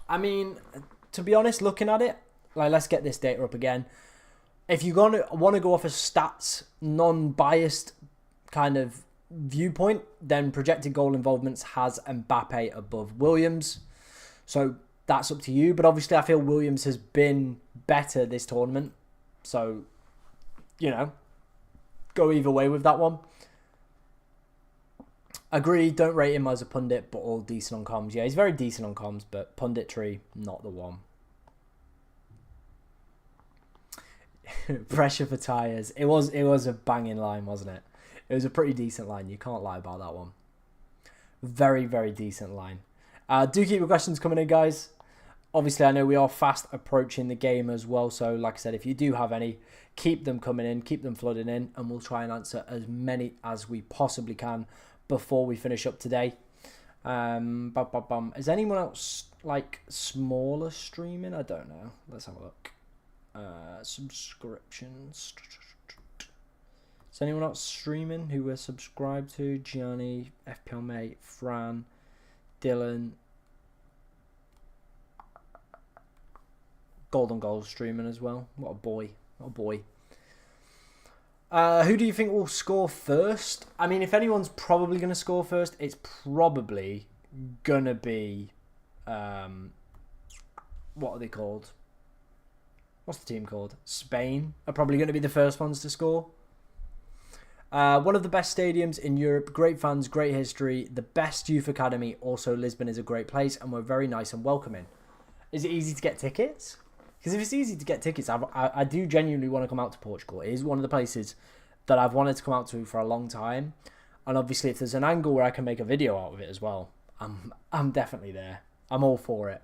I mean, to be honest, looking at it, like, let's get this data up again. If you want to go off a stats, non-biased kind of viewpoint, then projected goal involvements has Mbappe above Williams. So that's up to you. But obviously, I feel Williams has been better this tournament. So, you know, go either way with that one. Agree, don't rate him as a pundit, but all decent on comms. Yeah, he's very decent on comms, but punditry, not the one. Pressure for tyres. It was a banging line, wasn't it? It was a pretty decent line. You can't lie about that one. Very, very decent line. Do keep your questions coming in, guys. Obviously, I know we are fast approaching the game as well. So, like I said, if you do have any, keep them coming in, keep them flooding in, and we'll try and answer as many as we possibly can before we finish up today. Is anyone else like smaller streaming? I don't know. Let's have a look. Subscriptions. Is anyone else streaming who we're subscribed to? Gianni, FPL Mate, Fran, Dylan, Golden Goals streaming as well. What a boy. What a boy. Who do you think will score first? I mean, if anyone's probably going to score first, it's probably going to be... what are they called? What's the team called? Spain are probably going to be the first ones to score. One of the best stadiums in Europe. Great fans, great history. The best youth academy. Also, Lisbon is a great place and we're very nice and welcoming. Is it easy to get tickets? Because if it's easy to get tickets, I do genuinely want to come out to Portugal. It is one of the places that I've wanted to come out to for a long time. And obviously, if there's an angle where I can make a video out of it as well, I'm definitely there. I'm all for it.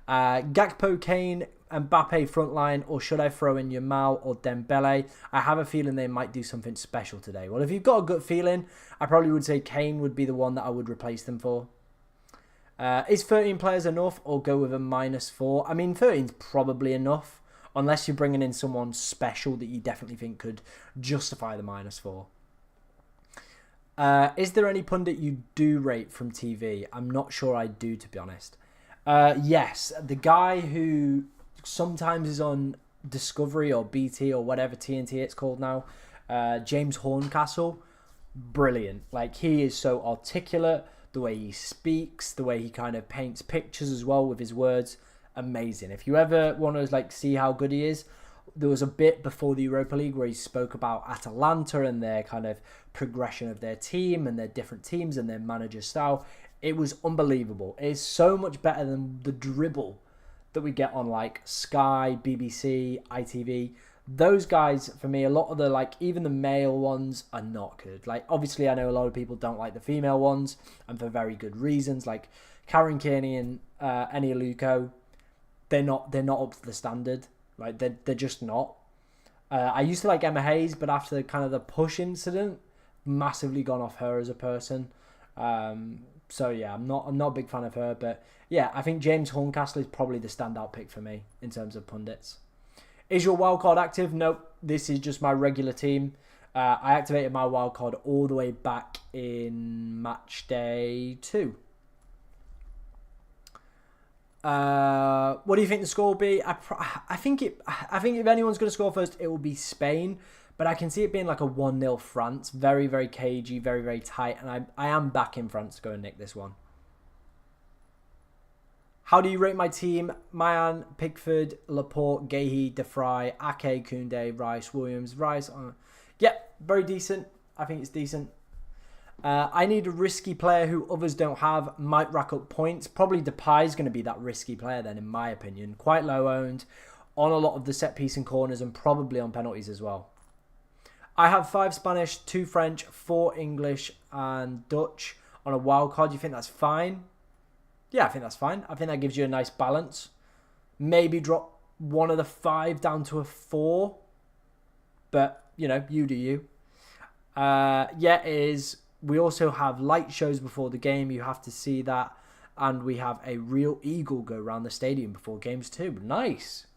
Gakpo, Kane, Mbappe frontline, or should I throw in Yamal or Dembele? I have a feeling they might do something special today. Well, if you've got a gut feeling, I probably would say Kane would be the one that I would replace them for. Is 13 players enough or go with a -4? I mean, 13's probably enough, unless you're bringing in someone special that you definitely think could justify the -4. Is there any pundit you do rate from TV? I'm not sure I do, to be honest. Yes, the guy who sometimes is on Discovery or BT or whatever TNT it's called now, James Horncastle, brilliant. Like, he is so articulate. The way he speaks, the way he kind of paints pictures as well with his words, amazing. If you ever want to like see how good he is, there was a bit before the Europa League where he spoke about Atalanta and their kind of progression of their team and their different teams and their manager style. It was unbelievable. It is so much better than the dribble that we get on like Sky, BBC, ITV. Those guys, for me, a lot of the, like, even the male ones are not good. Like, obviously, I know a lot of people don't like the female ones, and for very good reasons. Like, Karen Kearney and Eni Aluko, they're not up to the standard. Right? They're just not. I used to like Emma Hayes, but after kind of the push incident, massively gone off her as a person. So yeah, I'm not a big fan of her, but yeah, I think James Horncastle is probably the standout pick for me in terms of pundits. Is your wildcard active? Nope. This is just my regular team. I activated my wildcard all the way back in Matchday 2. What do you think the score will be? I think if anyone's going to score first, it will be Spain. But I can see it being like a 1-0 France. Very, very cagey, very, very tight. And I am backing France to go and nick this one. How do you rate my team? Mayan, Pickford, Laporte, Gahey, De Vrij, Ake, Koundé, Rice, Williams, Rice. Yeah, very decent. I think it's decent. I need a risky player who others don't have. Might rack up points. Probably Depay is going to be that risky player then, in my opinion. Quite low owned. On a lot of the set piece and corners and probably on penalties as well. I have 5 Spanish, 2 French, 4 English and Dutch on a wild card. Do you think that's fine? Yeah, I think that's fine. I think that gives you a nice balance. Maybe drop one of the 5 down to a 4. But, you know, you do you. Yeah, it is. We also have light shows before the game. You have to see that. And we have a real eagle go around the stadium before games too. Nice.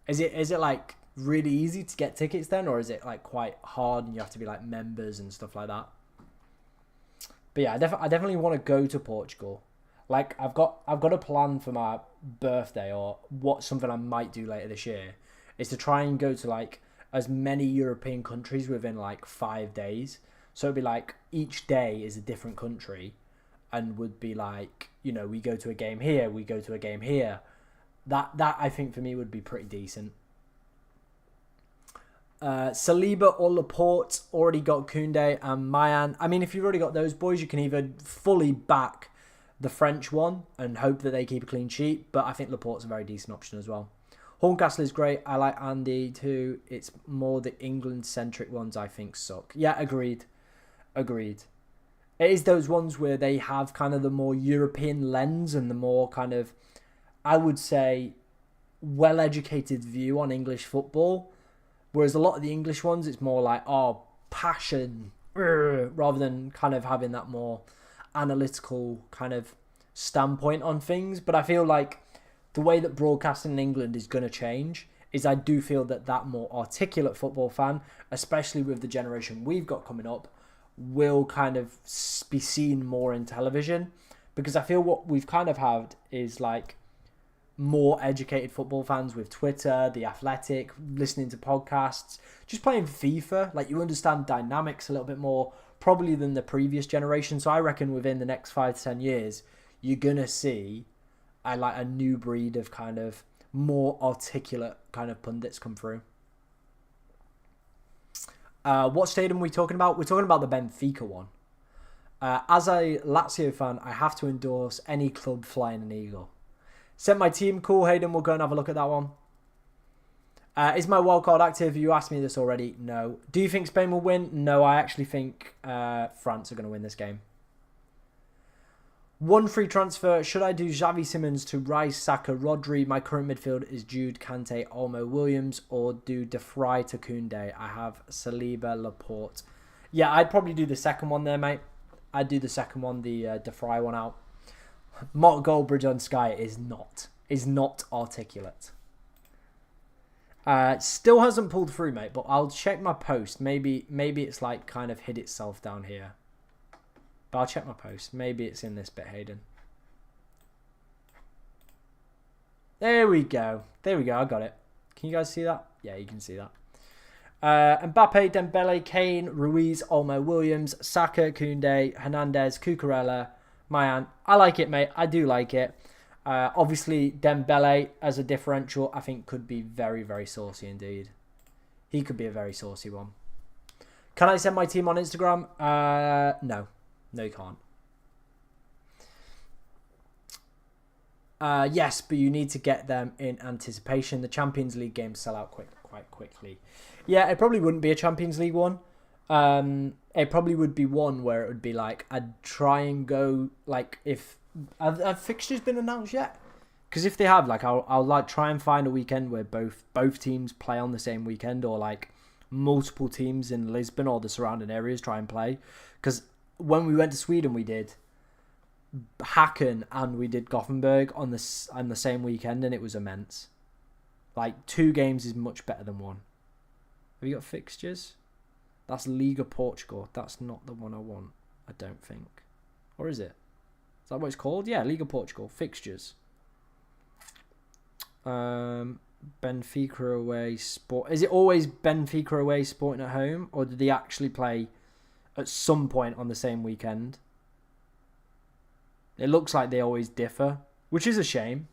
Is it like really easy to get tickets then? Or is it like quite hard and you have to be like members and stuff like that? But yeah, I definitely want to go to Portugal. Like, I've got a plan for my birthday, or something I might do later this year, is to try and go to like as many European countries within like 5 days. So it'd be like each day is a different country, and would be like, you know, we go to a game here, we go to a game here. That I think for me would be pretty decent. Saliba or Laporte, already got Koundé and Mayan. I mean, if you've already got those boys, you can either fully back the French one and hope that they keep a clean sheet, but I think Laporte's a very decent option as well. Horncastle is great. I like Andy too. It's more the England-centric ones I think suck. Yeah, agreed. Agreed. It is those ones where they have kind of the more European lens and the more kind of, I would say, well-educated view on English football. Whereas a lot of the English ones, it's more like, oh, passion, rather than kind of having that more analytical kind of standpoint on things. But I feel like the way that broadcasting in England is going to change is I do feel that that more articulate football fan, especially with the generation we've got coming up, will kind of be seen more in television. Because I feel what we've kind of had is like more educated football fans with Twitter, The Athletic, listening to podcasts, just playing FIFA. Like, you understand dynamics a little bit more probably than the previous generation. So I reckon within the next 5 to 10 years, you're going to see a new breed of kind of more articulate kind of pundits come through. What stadium are we talking about? We're talking about the Benfica one. As a Lazio fan, I have to endorse any club flying an eagle. Sent my team. Cool, Hayden. We'll go and have a look at that one. Is my wildcard active? You asked me this already. No. Do you think Spain will win? No, I actually think France are going to win this game. One free transfer. Should I do Xavi Simons to Rice, Saka, Rodri? My current midfield is Jude, Kante, Olmo, Williams, or do De Vrij to Koundé? I have Saliba, Laporte. Yeah, I'd probably do the second one there, mate. I'd do the second one, the De Vrij one out. Mark Goldbridge on Sky is not articulate. Still hasn't pulled through, mate, but I'll check my post. Maybe it's like kind of hid itself down here. But I'll check my post. Maybe it's in this bit, Hayden. There we go. There we go. I got it. Can you guys see that? Yeah, you can see that. Mbappe, Dembele, Kane, Ruiz, Olmo, Williams, Saka, Koundé, Hernandez, Cucurella, Mayan. I like it, mate. I do like it. Obviously, Dembele as a differential, I think could be very, very saucy indeed. He could be a very saucy one. Can I send my team on Instagram? No. No, you can't. Yes, but you need to get them in anticipation. The Champions League games sell out quite quickly. Yeah, it probably wouldn't be a Champions League one. It probably would be one where it would be like, I'd try and go, like, if... Have fixtures been announced yet? Because if they have, like, I'll like try and find a weekend where both teams play on the same weekend, or like multiple teams in Lisbon or the surrounding areas try and play. Because when we went to Sweden, we did Hacken and we did Gothenburg on the same weekend, and it was immense. Like, 2 games is much better than 1. Have you got fixtures? That's Liga Portugal. That's not the one I want, I don't think. Or is it? Is that what it's called? Yeah, Liga Portugal. Fixtures. Benfica away, Sport. Is it always Benfica away, Sporting at home? Or did they actually play at some point on the same weekend? It looks like they always differ, which is a shame.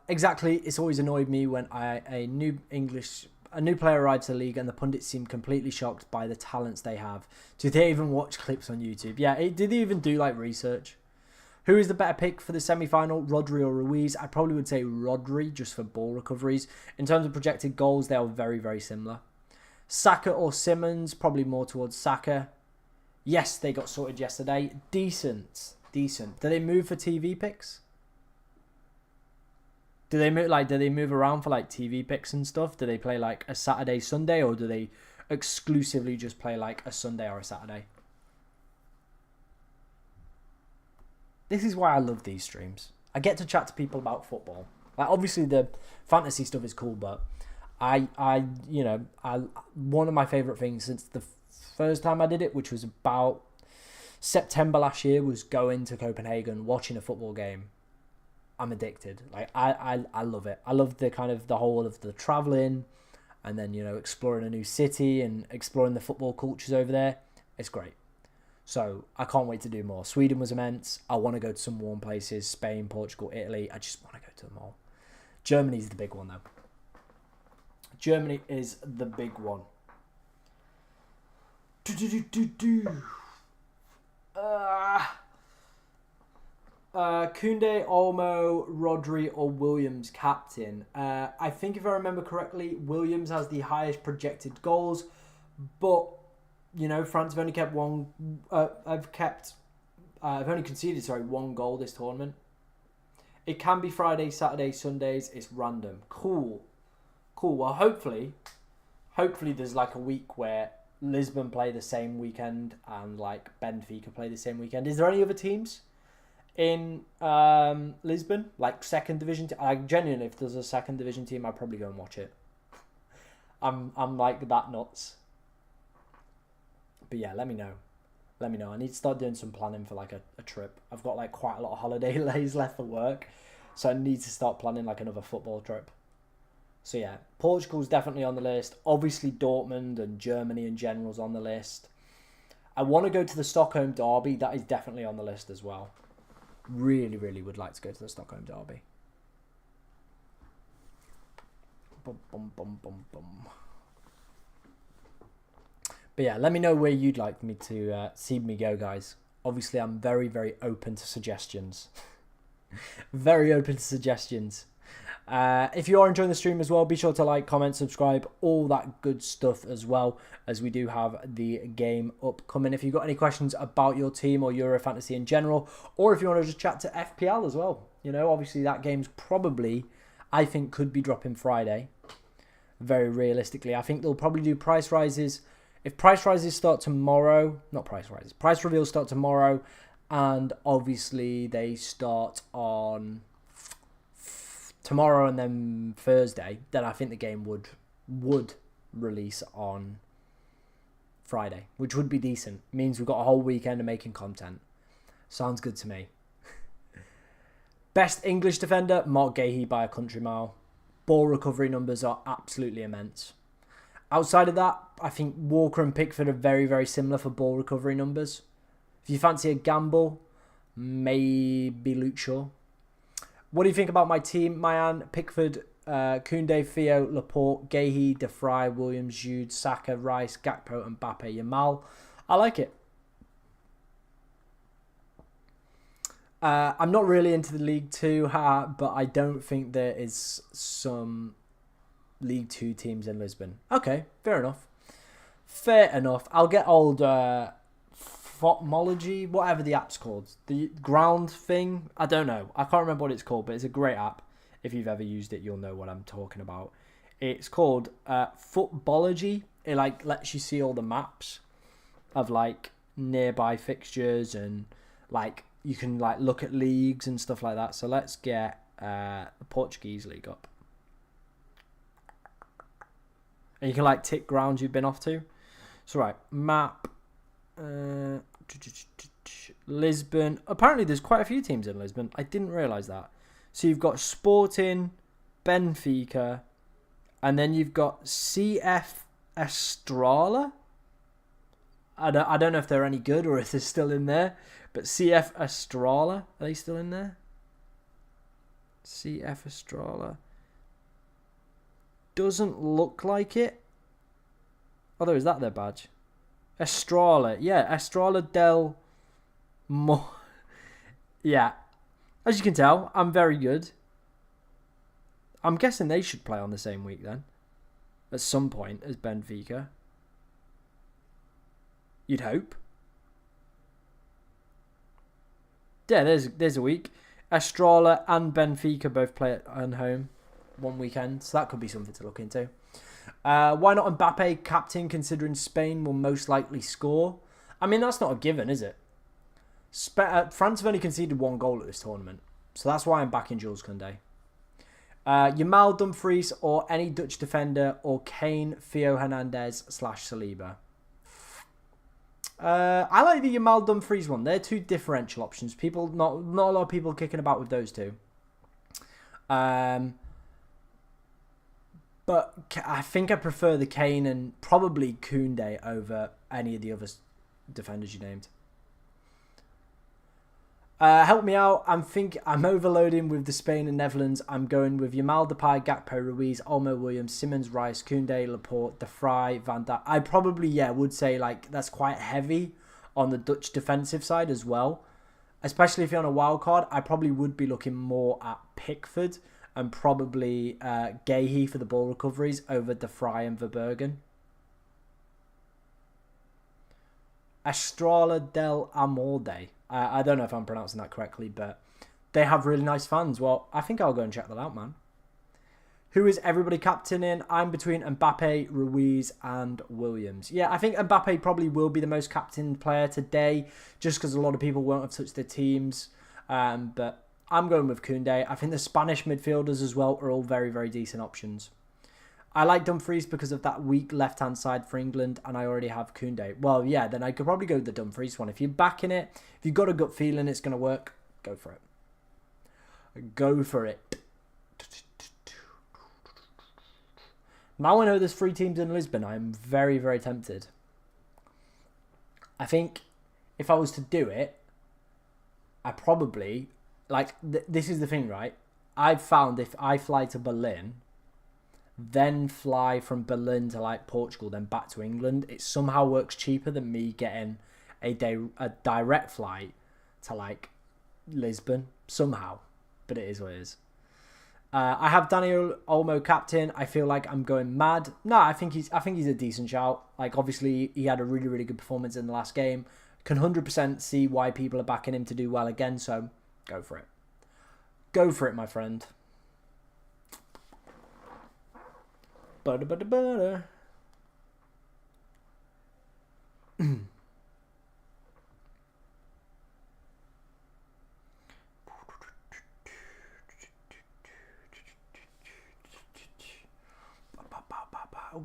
Exactly. It's always annoyed me when a new player arrives to the league and the pundits seem completely shocked by the talents they have. Do they even watch clips on YouTube? Yeah, did they even do like research? Who is the better pick for the semi-final, Rodri or Ruiz? I probably would say Rodri, just for ball recoveries. In terms of projected goals, they are very, very similar. Saka or Simons, probably more towards Saka. Yes, they got sorted yesterday. Decent. Do they move for TV picks? Do they move around for like TV picks and stuff? Do they play like a Saturday, Sunday, or do they exclusively just play like a Sunday or a Saturday? This is why I love these streams. I get to chat to people about football. Like, obviously the fantasy stuff is cool, but one of my favorite things since the first time I did it, which was about September last year, was going to Copenhagen, watching a football game. I'm addicted. Like, I love it. I love the kind of the whole of the traveling, and then, exploring a new city and exploring the football cultures over there. It's great. So I can't wait to do more. Sweden was immense. I want to go to some warm places. Spain, Portugal, Italy. I just want to go to them all. Germany's the big one, though. Germany is the big one. Koundé, Olmo, Rodri, or Williams captain. I think if I remember correctly, Williams has the highest projected goals, but you know France have only kept one. I've only conceded one goal this tournament. It can be Friday, Saturday, Sundays. It's random. Cool. Well, hopefully there's like a week where Lisbon play the same weekend and like Benfica play the same weekend. Is there any other teams in Lisbon, like second division? Genuinely, if there's a second division team, I'd probably go and watch it. I'm like that nuts. But yeah, let me know. I need to start doing some planning for like a trip. I've got like quite a lot of holiday days left for work, so I need to start planning like another football trip. So yeah, Portugal's definitely on the list. Obviously Dortmund and Germany in general's on the list. I want to go to the Stockholm Derby. That is definitely on the list as well. Really, really would like to go to the Stockholm Derby. Bum, bum, bum, bum, bum. But yeah, let me know where you'd like me to see me go, guys. Obviously, I'm very, very open to suggestions. Very open to suggestions. If you are enjoying the stream as well, be sure to like, comment, subscribe, all that good stuff as well, as we do have the game upcoming. If you've got any questions about your team or Euro Fantasy in general, or if you want to just chat to FPL as well, you know, obviously that game's probably, I think, could be dropping Friday. Very realistically, I think they'll probably do price rises. If price rises start tomorrow, price reveals start tomorrow, and obviously they start on tomorrow and then Thursday, then I think the game would release on Friday, which would be decent. Means we've got a whole weekend of making content. Sounds good to me. Best English defender, Mark Gahey by a country mile. Ball recovery numbers are absolutely immense. Outside of that, I think Walker and Pickford are very, very similar for ball recovery numbers. If you fancy a gamble, maybe Luke Shaw. What do you think about my team? Mayan, Pickford, Koundé, Theo, Laporte, Gahey, De Vrij, Williams, Jude, Saka, Rice, Gakpo, and Mbappe, Yamal. I like it. I'm not really into the League 2, but I don't think there is some League 2 teams in Lisbon. Okay, fair enough. I'll get old Fotmology, whatever the app's called. The ground thing. I don't know. I can't remember what it's called, but it's a great app. If you've ever used it, you'll know what I'm talking about. It's called Footballogy. It like lets you see all the maps of like nearby fixtures, and like you can like look at leagues and stuff like that. So let's get the Portuguese league up. And you can like tick grounds you've been off to. So right, map. Lisbon. Apparently there's quite a few teams in Lisbon. I didn't realise that. So you've got Sporting, Benfica, and then you've got CF Estrela. I don't know if they're any good or if they're still in there. But CF Estrela, are they still in there? CF Estrela. Doesn't look like it. Although, is that their badge? Estrela. Yeah, Estrela del Mo. Yeah. As you can tell, I'm very good. I'm guessing they should play on the same week then. At some point as Benfica. You'd hope. Yeah, there's a week. Estrela and Benfica both play at home one weekend, so that could be something to look into. Why not Mbappe captain, considering Spain will most likely score? I mean, that's not a given, is it? France have only conceded one goal at this tournament, so that's why I'm backing Jules Koundé. Yamal, Dumfries, or any Dutch defender, or Kane, Theo Hernandez / Saliba. I like the Yamal Dumfries one. They're two differential options. Not a lot of people kicking about with those two. But I think I prefer the Kane and probably Koundé over any of the other defenders you named. Help me out. I'm overloading with the Spain and Netherlands. I'm going with Yamal, Depay, Gakpo, Ruiz, Olmo, Williams, Simmons, Rice, Koundé, Laporte, De Vrij, Van Dijk. I probably would say like that's quite heavy on the Dutch defensive side as well. Especially if you're on a wild card, I probably would be looking more at Pickford and probably Guéhi for the ball recoveries over De Vrij and Verbergen. Estrela del Amorde. I don't know if I'm pronouncing that correctly, but they have really nice fans. Well, I think I'll go and check that out, man. Who is everybody captaining? I'm between Mbappe, Ruiz, and Williams. Yeah, I think Mbappe probably will be the most captained player today, just because a lot of people won't have touched their teams. But I'm going with Koundé. I think the Spanish midfielders as well are all very, very decent options. I like Dumfries because of that weak left-hand side for England, and I already have Koundé. Well, yeah, then I could probably go with the Dumfries one. If you're backing it, if you've got a gut feeling it's going to work, go for it. Go for it. Now I know there's 3 teams in Lisbon, I'm very, very tempted. I think if I was to do it, I probably, like, this is the thing, right? I've found if I fly to Berlin, then fly from Berlin to like Portugal, then back to England, it somehow works cheaper than me getting a direct flight to like Lisbon somehow. But it is what it is. I have Daniel Olmo captain. I feel like I'm going mad. No, I think he's a decent shout. Like obviously he had a really, really good performance in the last game. Can 100% see why people are backing him to do well again. So go for it. Go for it, my friend. Butter, butter, butter. We've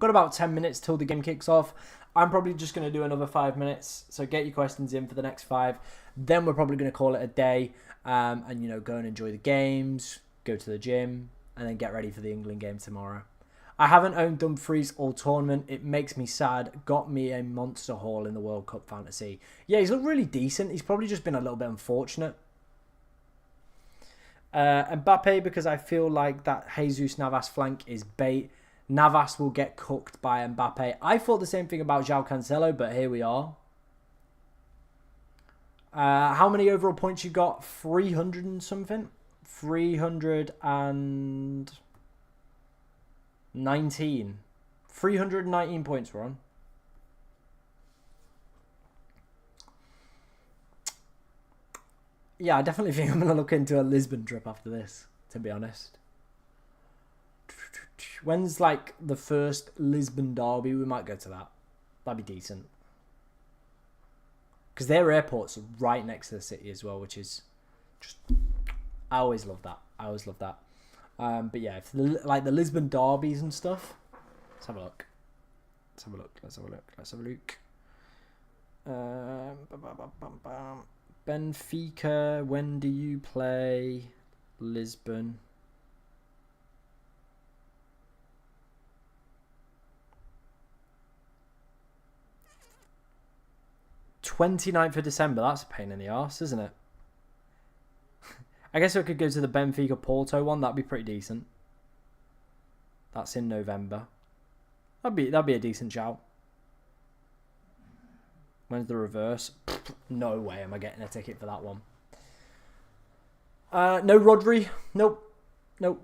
got about 10 minutes till the game kicks off. I'm probably just going to do another 5 minutes. So get your questions in for the next 5. Then we're probably going to call it a day. And, you know, go and enjoy the games, go to the gym, and then get ready for the England game tomorrow. I haven't owned Dumfries all tournament. It makes me sad. Got me a monster haul in the World Cup fantasy. Yeah, he's looked really decent. He's probably just been a little bit unfortunate. Mbappe, because I feel like that Jesus Navas flank is bait. Navas will get cooked by Mbappe. I thought the same thing about João Cancelo, but here we are. How many overall points you got? 300 and something? 319. 319 points we're on. Yeah, I definitely think I'm going to look into a Lisbon trip after this, to be honest. When's like the first Lisbon derby? We might go to that. That'd be decent. Because their airport's right next to the city as well, which is just... I always love that. I always love that. But yeah, if like the Lisbon derbies and stuff. Let's have a look. Let's have a look. Let's have a look. Let's have a look. Benfica. When do you play Lisbon? $29th of December. That's a pain in the arse, isn't it? I guess I could go to the Benfica Porto one. That'd be pretty decent. That's in November. That'd be a decent shout. When's the reverse? No way am I getting a ticket for that one. No Rodri. Nope.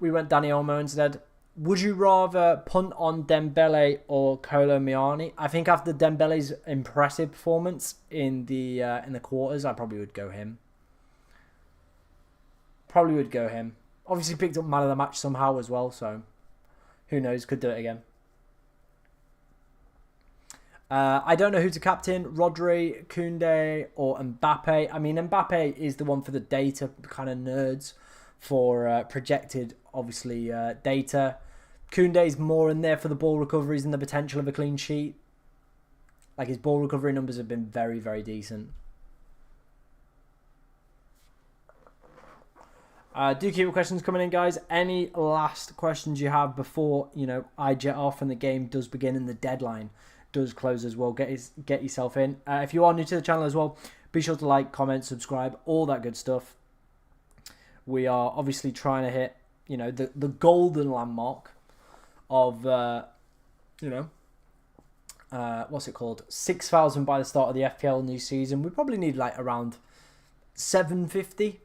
We went Dani Olmo instead. Would you rather punt on Dembele or Kolo Muani? I think after Dembele's impressive performance in the quarters, I probably would go him. Obviously picked up man of the match somehow as well, so who knows, could do it again. I don't know who to captain, Rodri, Koundé or Mbappe. I mean, Mbappe is the one for the data kind of nerds for projected, obviously, data. Koundé's more in there for the ball recoveries and the potential of a clean sheet. Like, his ball recovery numbers have been very, very decent. Do keep your questions coming in, guys. Any last questions you have before, you know, I jet off and the game does begin and the deadline does close as well. Get yourself in. If you are new to the channel as well, Be sure to like, comment, subscribe, all that good stuff. We are obviously trying to hit, you know, the golden landmark of, what's it called? 6,000 by the start of the FPL new season. We probably need like around 750.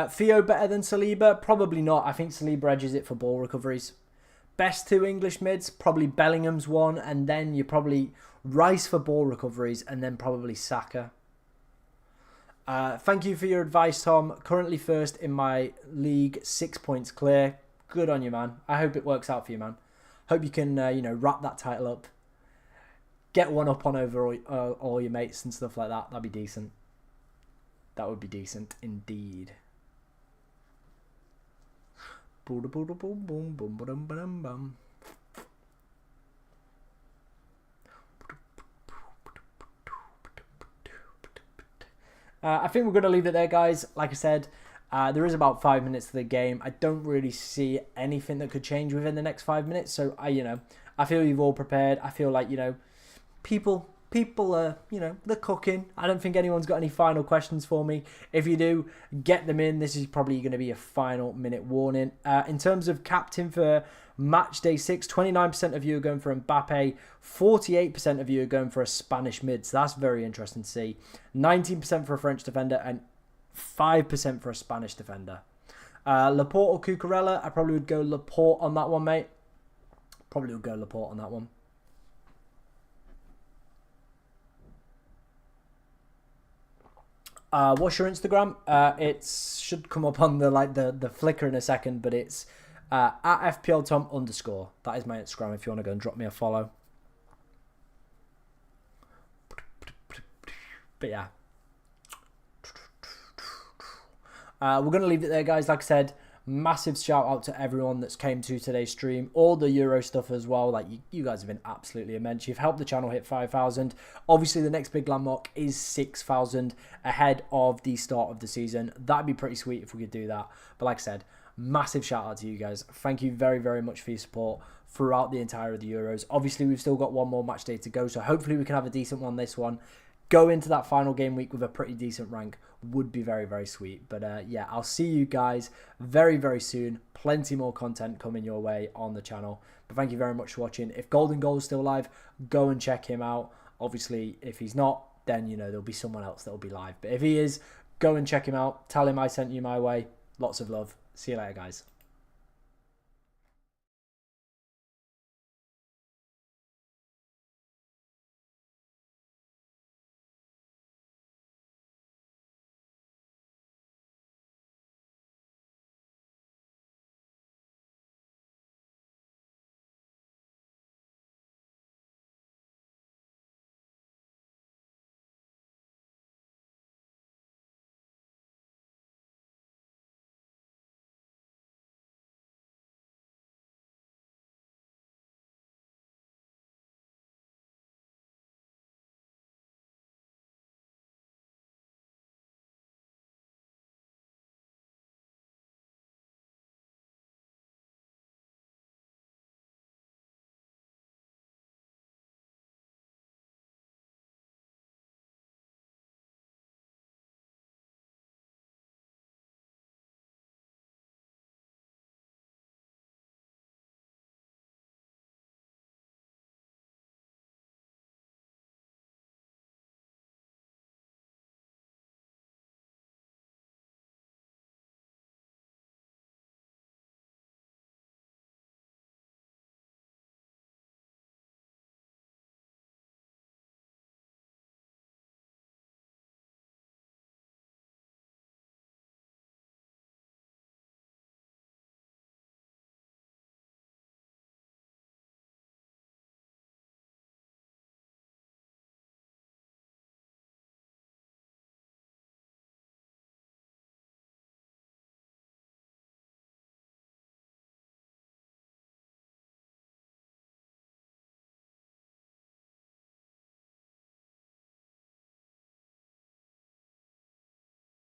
Theo better than Saliba? Probably not. I think Saliba edges it for ball recoveries. Best 2 English mids? Probably Bellingham's one, and then you probably Rice for ball recoveries, and then probably Saka. Thank you for your advice, Tom. Currently first in my league, 6 points clear. Good on you, man. I hope it works out for you, man. Hope you can, wrap that title up. Get one up on over all your mates and stuff like that. That'd be decent. That would be decent indeed. I think we're going to leave it there, guys. Like I said, there is about 5 minutes to the game. I don't really see anything that could change within the next 5 minutes. So, I feel you've all prepared. I feel like, people are, they're cooking. I don't think anyone's got any final questions for me. If you do, get them in. This is probably going to be a final minute warning. In terms of captain for match day 6, 29% of you are going for Mbappe, 48% of you are going for a Spanish mid. So that's very interesting to see. 19% for a French defender and 5% for a Spanish defender. Laporte or Cucurella? I probably would go Laporte on that one, mate. Probably would go Laporte on that one. What's your Instagram? It should come up on the flicker in a second, but it's at FPLTom_. That is my Instagram if you want to go and drop me a follow. But yeah. We're going to leave it there, guys. Like I said, massive shout out to everyone that's came to today's stream. All the Euro stuff as well. Like, you guys have been absolutely immense. You've helped the channel hit 5,000. Obviously, the next big landmark is 6,000 ahead of the start of the season. That'd be pretty sweet if we could do that. But like I said, massive shout out to you guys. Thank you very, very much for your support throughout the entire of the Euros. Obviously, we've still got one more match day to go. So hopefully we can have a decent one this one. Go into that final game week with a pretty decent rank would be very, very sweet. But yeah, I'll see you guys very, very soon. Plenty more content coming your way on the channel. But thank you very much for watching. If Golden Goal is still live, go and check him out. Obviously, if he's not, then, there'll be someone else that'll be live. But if he is, go and check him out. Tell him I sent you my way. Lots of love. See you later, guys.